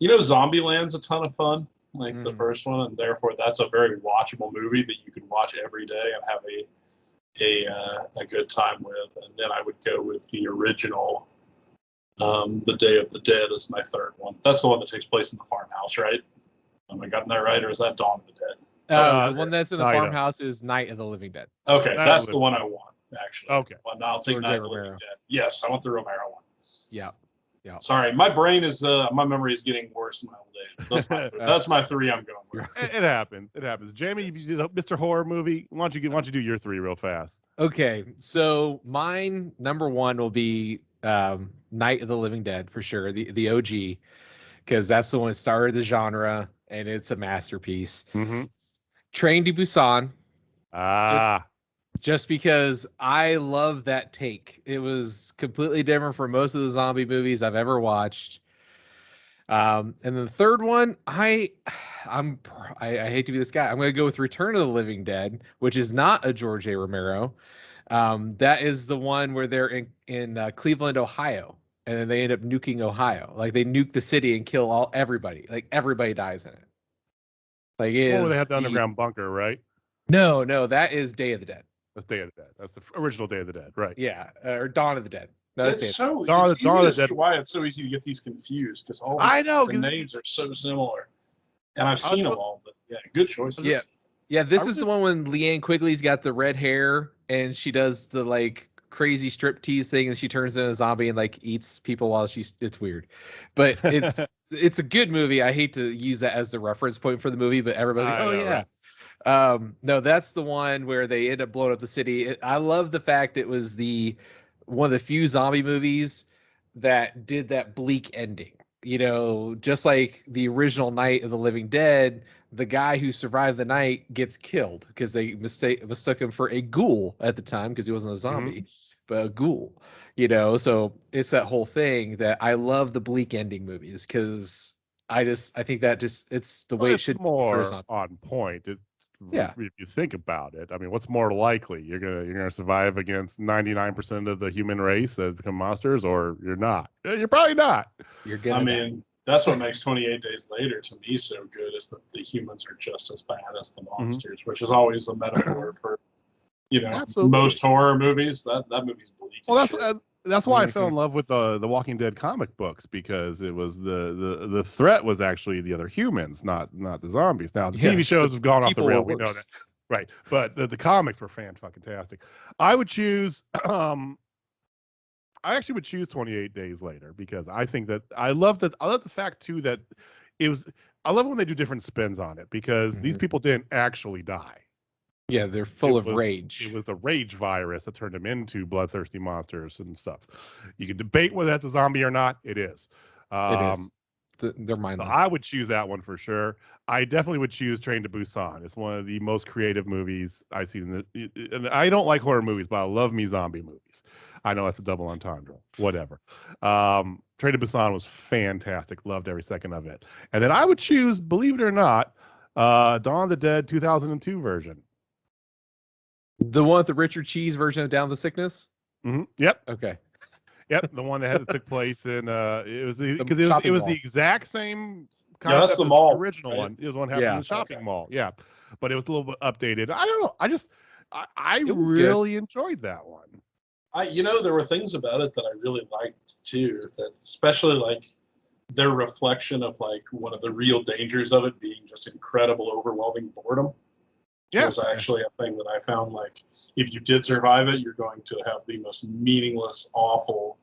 Zombieland's a ton of fun, like the first one, and therefore that's a very watchable movie that you can watch every day and have a good time with. And then I would go with the original, The Day of the Dead is my third one. That's the one that takes place in the farmhouse, right? Am I gotten that right, or is that Dawn of the Dead? The one that's in the Night of. farmhouse is Night of the Living Dead. Okay, Night that's of the the one I want, actually. Okay. Well, I'll take George Night A. of the Living Romero. Dead. Yes, I want the Romero one. Yeah. Sorry, my brain is my memory is getting worse in my old age. That's my 3 I'm going with. It happens. It happens. Jamie, Mr. Horror Movie. Why don't you do your 3 real fast? Okay, so mine number 1 will be Night of the Living Dead for sure, the OG, because that's the one that started the genre and it's a masterpiece. Mm-hmm. Train to Busan, just because I love that take. It was completely different from most of the zombie movies I've ever watched. And then the third one, I hate to be this guy. I'm going to go with Return of the Living Dead, which is not a George A. Romero. That is the one where they're in Cleveland, Ohio, and then they end up nuking Ohio. Like they nuke the city and kill everybody. Like everybody dies in it. Like they have the underground bunker, right? No, that is Day of the Dead. That's Day of the Dead. That's the original Day of the Dead, right? Yeah, or Dawn of the Dead. No, that's It's Day of the so it's easy to see Dead. why it's so easy to get these confused because all I know, the 'cause names are so similar, and I've seen them all. But yeah, good choices. Yeah. Yeah, this is the one when Leanne Quigley's got the red hair and she does the like crazy strip tease thing and she turns into a zombie and like eats people while it's weird. But it's a good movie. I hate to use that as the reference point for the movie, but everybody's like, I "Oh know, yeah." right. No, that's the one where they end up blowing up the city. I love the fact it was one of the few zombie movies that did that bleak ending. Just like the original Night of the Living Dead, the guy who survived the night gets killed because they mistook him for a ghoul at the time because he wasn't a zombie, but a ghoul. So it's that whole thing that I love the bleak ending movies because I think that it's the way it should be for a more zombie. on point. Yeah. If you think about it, I mean, what's more likely? You're gonna survive against 99% of the human race that become monsters, or you're not? You're probably not. You're gonna. I mean, that's what makes 28 Days Later to me so good is that the humans are just as bad as the monsters, which is always a metaphor for Absolutely. most horror movies. That movie's bleak. Well, as shit. that's why I fell in love with the Walking Dead comic books because it was the threat was actually the other humans, not the zombies. Now the TV shows have gone off the people rail. were We know worse. that, right? But the comics were fan-fucking-tastic. I would choose. I actually would choose 28 Days Later because I think that I love the fact too that it was. I love when they do different spins on it because these people didn't actually die. Yeah, they're full It of was- rage. It was the rage virus that turned them into bloodthirsty monsters and stuff. You can debate whether that's a zombie or not. It is. It is. They're So mindless. I would choose that one for sure. I definitely would choose Train to Busan. It's one of the most creative movies I've seen. And I don't like horror movies, but I love me zombie movies. I know that's a double entendre. Whatever. Train to Busan was fantastic. Loved every second of it. And then I would choose, believe it or not, Dawn of the Dead 2002 version. The one with the Richard Cheese version of Down the Sickness? Yep. Okay. Yep, the one that took place in it was The because it shopping was mall. the exact same Yeah, that's concept the as mall, original right? one. It was one happened Yeah. in the shopping Okay. mall. Yeah, but it was a little bit updated. I don't know. I It was really enjoyed that one. There were things about it that I really liked too. That especially like their reflection of like one of the real dangers of it being just incredible, overwhelming boredom. Yeah. Was actually a thing that I found like if you did survive it, you're going to have the most meaningless, awful,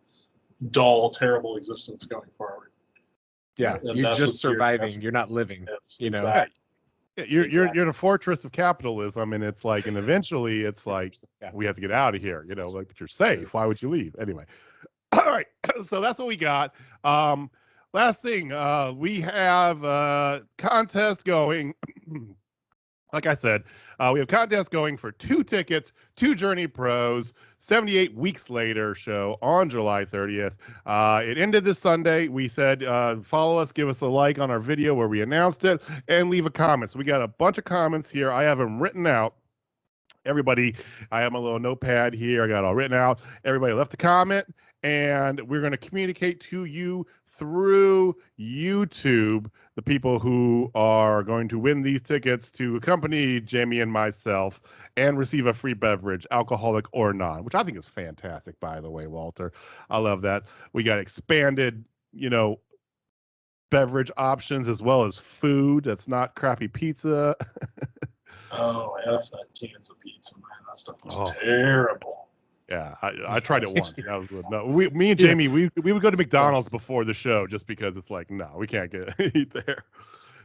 dull, terrible existence going forward. Yeah. And You're that's just what's here. surviving. You're not living. It's You know. exactly. Yeah, you're Exactly. in a fortress of capitalism, and it's like, and eventually it's like we have to get out of here. You know, like, but you're safe. Why would you leave anyway? All right, so that's what we got. Last thing, we have contest going. Like I said, we have contests going for 2 tickets, 2 Journey Pros, 78 Weeks Later show on July 30th. It ended this Sunday. We said follow us, give us a like on our video where we announced it, and leave a comment. So we got a bunch of comments here. I have them written out. Everybody, I have my little notepad here. I got it all written out. Everybody left a comment, and we're going to communicate to you through YouTube the people who are going to win these tickets to accompany Jamie and myself and receive a free beverage, alcoholic or non, which I think is fantastic, by the way, Walter. I love that. We got expanded, beverage options as well as food that's not crappy pizza. Oh, F that cans of pizza, man. That stuff was Oh. terrible. Yeah, I tried it once. That was good. No, me and Jamie, we would go to McDonald's before the show just because it's like, no, we can't eat there.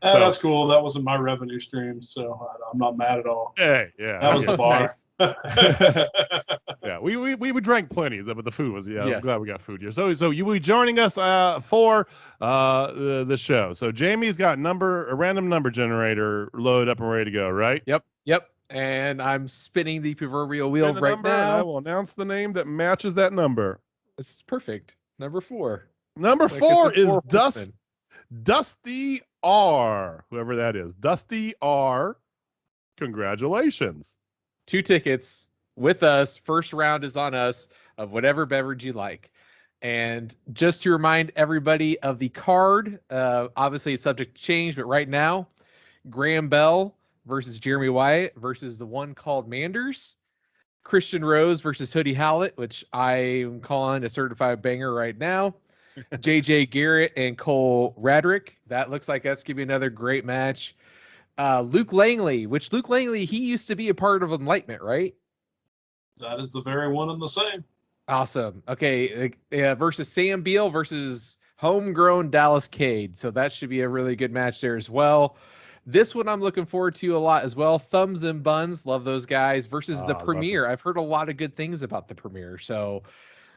So- That's cool. That wasn't my revenue stream, so I'm not mad at all. Hey, yeah. That was the bar. Yeah, we drank plenty, but the food was, I'm Yes. glad we got food here. So you will be joining us for the show. So Jamie's got a random number generator loaded up and ready to go, right? Yep. And I'm spinning the proverbial wheel Spin the right number, and I now. will announce the name that matches that number. This is perfect. Number 4. Number Like, 4 it's a is 4 horsemen. Dusty R. Whoever that is. Dusty R. Congratulations. 2 tickets with us. First round is on us of whatever beverage you like. And just to remind everybody of the card, obviously it's subject to change, but right now, Graham Bell versus Jeremy Wyatt versus the one called Manders. Christian Rose versus Hoodie Howlett, which I am calling a certified banger right now. JJ Garrett and Cole Radrick. That looks like that's going to be another great match. Luke Langley, he used to be a part of Enlightenment, right? That is the very one and the same. Awesome. Okay. Versus Sam Beal versus homegrown Dallas Cade. So that should be a really good match there as well. This one I'm looking forward to a lot as well. Thumbs and Buns, love those guys, versus the I love Premiere. I've heard a lot of good things about the Premiere, so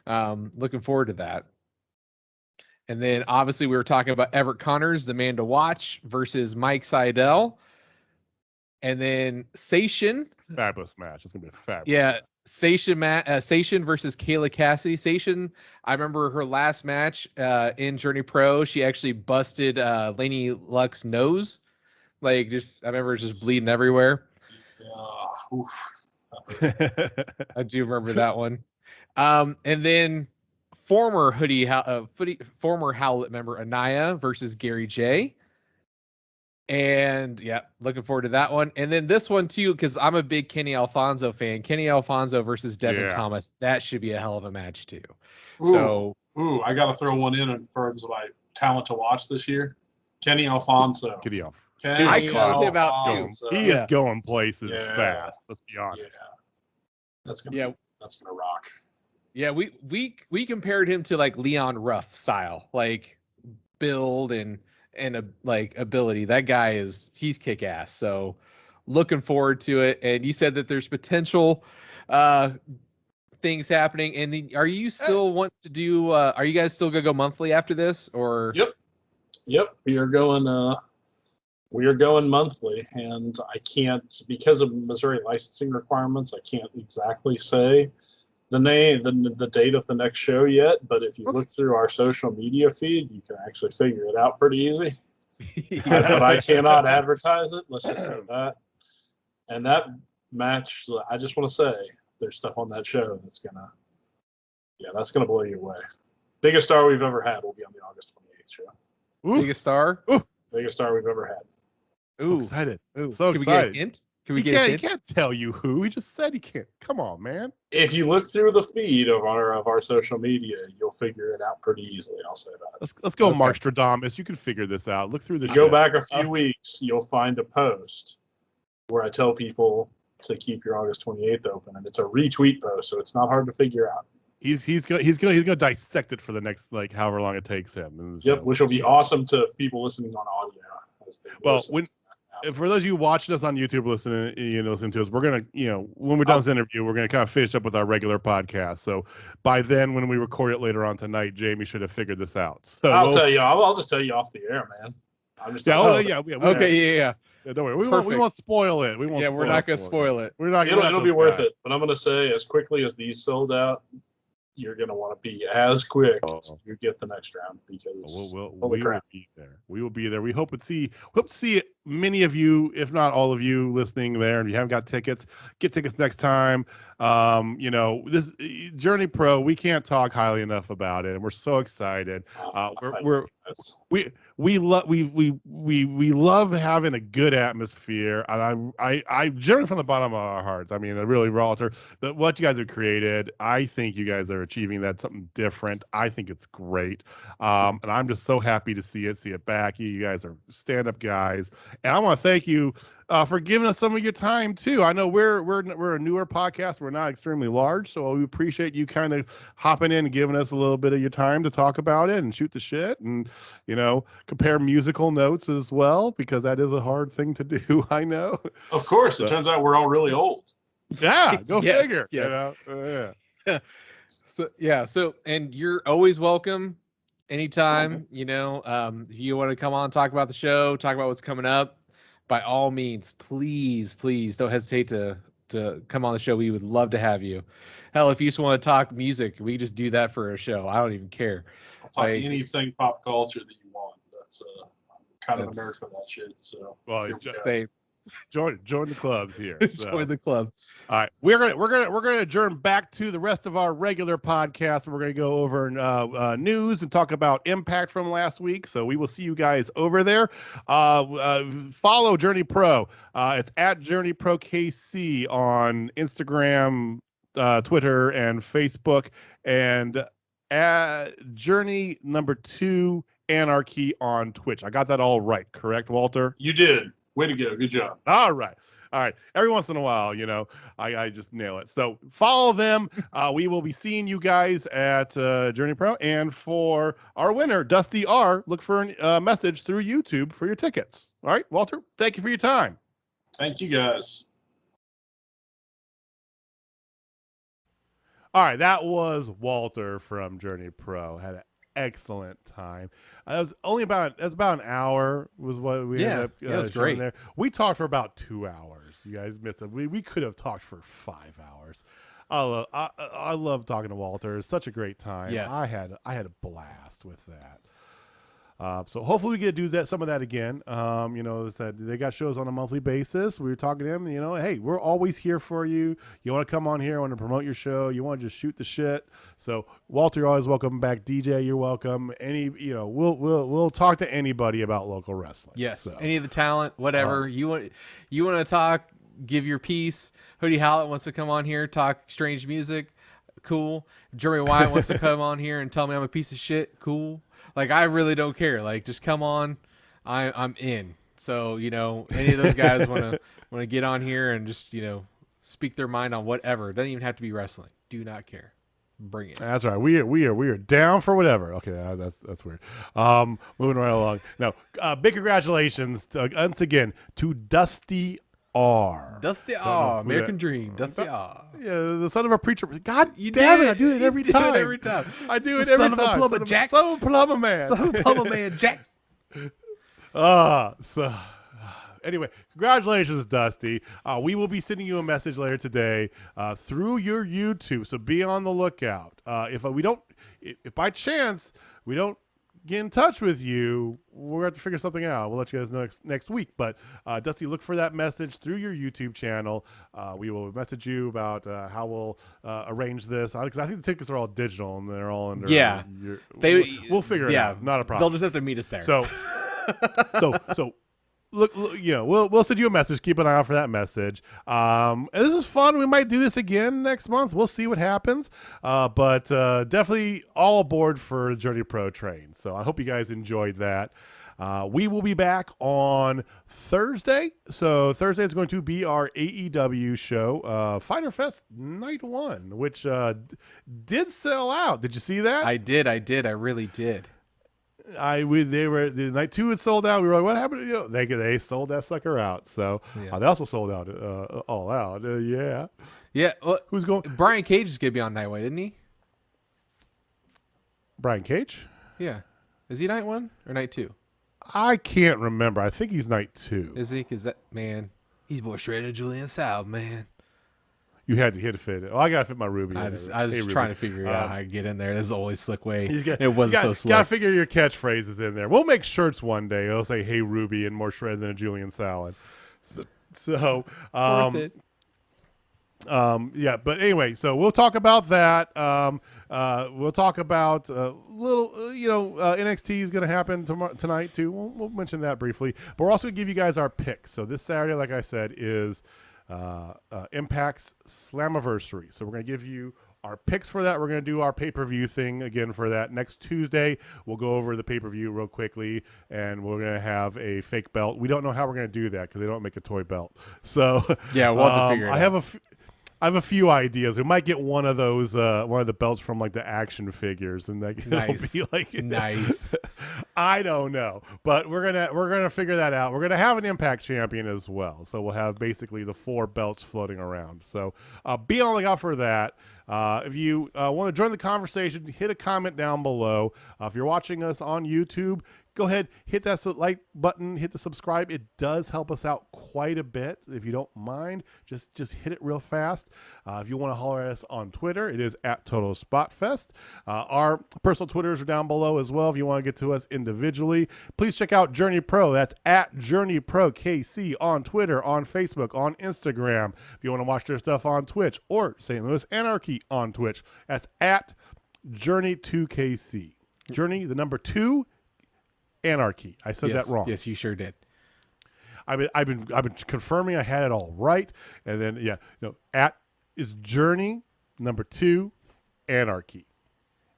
looking forward to that. And then obviously we were talking about Everett Connors, the man to watch, versus Mike Seidel. And then Sation. Fabulous match. It's going to be a fabulous Yeah, Sation versus Kayla Cassidy. Sation, I remember her last match in Journey Pro. She actually busted Laney Luck's nose. Like, I remember it just bleeding everywhere. Oof. I do remember that one. And then former Howlett member Anaya versus Gary J. And yeah, looking forward to that one. And then this one too, because I'm a big Kenny Alfonso fan. Kenny Alfonso versus Devin Thomas. That should be a hell of a match too. Ooh, I got to throw one in terms of my talent to watch this year. Kenny Alfonso. I called him out too. He is going places Yeah. fast. Let's be honest. Yeah, that's gonna rock. Yeah, we compared him to like Leon Ruff style, like build and and ability. That guy he's kick ass. So looking forward to it. And you said that there's potential things happening. And are you still want to do? Are you guys still gonna go monthly after this, or? Yep. We are going. We are going monthly, and I can't, because of Missouri licensing requirements, I can't exactly say the name, the date of the next show yet. But if you look through our social media feed, you can actually figure it out pretty easy. But I cannot advertise it. Let's just say that. And that match, I just want to say, there's stuff on that show that's gonna blow you away. Biggest star we've ever had will be on the August 28th show. Ooh. Biggest star? Biggest star we've ever had. So excited. Ooh. So Can excited. we get a hint? Can we get a hint? He can't tell you who. He just said he can't. Come on, man. If you look through the feed of our social media, you'll figure it out pretty easily. I'll say that. Let's go, Okay. Mark Stradamus. You can figure this out. Look through the Go shit. back a few weeks, you'll find a post where I tell people to keep your August 28th open, and it's a retweet post, so it's not hard to figure out. He's gonna dissect it for the next however long it takes him. And Yep, so- which will be awesome to people listening on audio. As they Well, listen. for those of you watching us on YouTube, listening to us, we're gonna, when we're done this interview, we're gonna kind of finish up with our regular podcast. So by then, when we record it later on tonight, Jamie should have figured this out. So I'll tell you. I'll just tell you off the air, man. I'm just yeah. Okay, yeah. Don't worry. We Perfect. won't spoil it. We won't. Yeah, we're not gonna spoil it. We're not. It'll be worth it. But I'm gonna say, as quickly as these sold out, you're gonna want to be as quick as you get the next round, because We holy crap. will be there. We will be there. We hope to see many of you, if not all of you, listening there. And if you haven't got tickets, get tickets next time. This Journey Pro, we can't talk highly enough about it, and we're so excited. We love having a good atmosphere, and I generally, from the bottom of our hearts, I mean, really, Walter, what you guys have created, I think you guys are achieving that, something different. I think it's great, and I'm just so happy to see it back. You guys are stand-up guys, and I want to thank you for giving us some of your time too. I know we're a newer podcast. We're not extremely large, so we appreciate you kind of hopping in and giving us a little bit of your time to talk about it and shoot the shit and compare musical notes as well, because that is a hard thing to do. I know. Of course, it turns out we're all really old. Yeah, go Yes, figure. yes. Yeah. So and you're always welcome anytime. If you want to come on, talk about the show, talk about what's coming up, by all means, please don't hesitate to come on the show. We would love to have you. Hell, if you just want to talk music, we just do that for a show. I don't even care. I'll talk Like- anything pop culture that you want. That's I'm kind of a nerd for that shit. So Well, here we go. They Join the clubs here. So. join the club. All right, we're gonna adjourn back to the rest of our regular podcast. We're gonna go over news and talk about Impact from last week. So we will see you guys over there. Follow Journey Pro. It's at Journey Pro KC on Instagram, Twitter, and Facebook, and at Journey #2 Anarchy on Twitch. I got that all right, correct, Walter? You did. Way to go. Good job. All right. Every once in a while, I just nail it. So follow them. We will be seeing you guys at Journey Pro. And for our winner, Dusty R, look for a message through YouTube for your tickets. All right, Walter, thank you for your time. Thank you, guys. All right, that was Walter from Journey Pro. Had an excellent time. It was about an hour was what we ended up it was showing great. there. We talked for about 2 hours. You guys missed it. We could have talked for 5 hours. I love talking to Walter. It's such a great time. Yes. I had a blast with that. So hopefully we get to do some of that again. They got shows on a monthly basis. We were talking to him, hey, we're always here for you. You want to come on here, want to promote your show, you want to just shoot the shit. So Walter, you're always welcome back. DJ, you're welcome. We'll talk to anybody about local wrestling. Yes, So, any of the talent, whatever you want to talk, give your piece. Hoodie Hallett wants to come on here, talk strange music, cool. Jeremy Wyatt wants to come on here and tell me I'm a piece of shit, cool. Like, I really don't care. Like, just come on, I'm in. So any of those guys want to get on here and just speak their mind on whatever. It doesn't even have to be wrestling. Do not care. Bring it. That's right. We are down for whatever. Okay, that's weird. Moving right along. No, big congratulations once again to Dusty R. Dusty know R. who American that- Dream. Dusty R. Yeah, the son of a preacher. God You damn did it! I do it You every do time. it every time. I do It's it the every son of a time. plumber, Jack. Son of a plumber man. Son of a plumber man, Jack. So anyway, congratulations, Dusty. We will be sending you a message later today through your YouTube, so be on the lookout. If by chance we don't get in touch with you, we're going to have to figure something out. We'll let you guys know next week. But Dusty, look for that message through your YouTube channel. We will message you about how we'll arrange this, because I think the tickets are all digital and they're all under. Yeah. We'll figure it out. Not a problem. They'll just have to meet us there. So, so look, we'll send you a message. Keep an eye out for that message. And this is fun. We might do this again next month. We'll see what happens. But definitely all aboard for Journey Pro train. So I hope you guys enjoyed that. We will be back on Thursday. So Thursday is going to be our AEW show, Fighter Fest Night 1, which did sell out. Did you see that? I did. I really did. They were the night 2 had sold out. We were like, what happened? They sold that sucker out. So Yeah. they also sold out all out. Yeah. Yeah. Well, Who's going? Brian Cage is going to be on Night 1, isn't he? Brian Cage? Yeah. Is he Night 1 or Night 2? I can't remember. I think he's night 2. Is he? Because that, man, he's more straight than Julian Salve, man. You had to fit it. Oh, I gotta fit my Ruby. I in was there. Hey, just Ruby. trying to figure out how to get in there. This is the only slick way. It wasn't so slick. Gotta figure your catchphrases in there. We'll make shirts one day. It'll say "Hey Ruby" and more shredded than a Julian salad. So Worth it. yeah, but anyway, so we'll talk about that. We'll talk about little, NXT is going to happen tonight too. We'll mention that briefly, but we're also going to give you guys our picks. So this Saturday, like I said, is Impact's Slammiversary. So we're going to give you our picks for that. We're going to do our pay-per-view thing again for that. Next Tuesday, we'll go over the pay-per-view real quickly, and we're going to have a fake belt. We don't know how we're going to do that because they don't make a toy belt. So Yeah, we'll have to figure it out. I have a few ideas. We might get one of those, one of the belts from like the action figures, and like Nice. it'll be like Nice. I don't know, but we're gonna figure that out. We're gonna have an Impact champion as well, so we'll have basically the 4 belts floating around. So be on the lookout for that. If you want to join the conversation, hit a comment down below. If you're watching us on YouTube, go ahead, hit that like button, hit the subscribe. It does help us out quite a bit. If you don't mind, just hit it real fast. If you want to holler at us on Twitter, it is at Total Spotfest. Our personal Twitters are down below as well if you want to get to us individually. Please check out Journey Pro. That's at Journey Pro KC on Twitter, on Facebook, on Instagram. If you want to watch their stuff on Twitch, or St. Louis Anarchy on Twitch, that's at Journey2KC. Journey, the number 2, Anarchy. I said that wrong. Yes, you sure did. I've been confirming I had it all right, and then at is Journey number 2 Anarchy.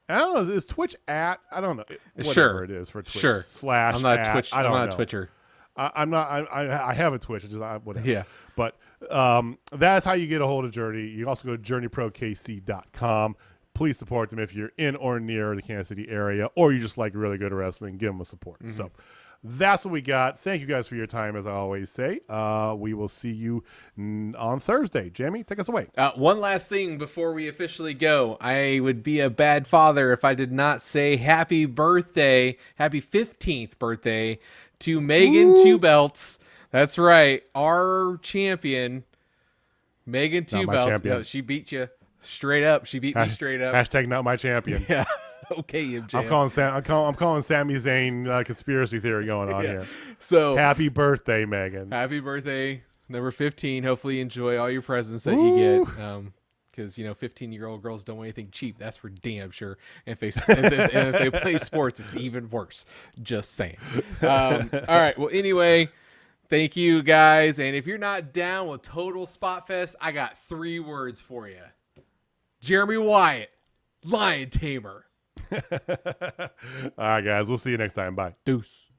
I don't know. Is Twitch at? I don't know. Whatever Sure. it is for Twitch. Sure. Slash. I'm not at, a Twitch. I I'm don't not know. a Twitcher. I'm not. I have a Twitch. Whatever. Yeah. But that's how you get a hold of Journey. You can also go to journeyprokc.com. Please support them if you're in or near the Kansas City area, or you just like really good wrestling. Give them a support. Mm-hmm. So that's what we got. Thank you guys for your time, as I always say. We will see you on Thursday. Jamie, take us away. One last thing before we officially go. I would be a bad father if I did not say happy 15th birthday to Megan Two Belts. That's right. Our champion, Megan Two my Belts. champion. No, she beat you straight up. She beat me straight up. Hashtag not my champion. Yeah. Okay, MJ. I'm calling Sami Zayn conspiracy theory going on here. So Happy birthday, Megan. happy birthday, number 15. Hopefully you enjoy all your presents that you get. Because 15-year-old girls don't want anything cheap. That's for damn sure. And if they play sports, it's even worse. Just saying. All right. Well, anyway, thank you guys. And if you're not down with Total Spotfest, I got 3 words for you. Jeremy Wyatt, Lion Tamer. All right, guys. We'll see you next time. Bye. Deuce.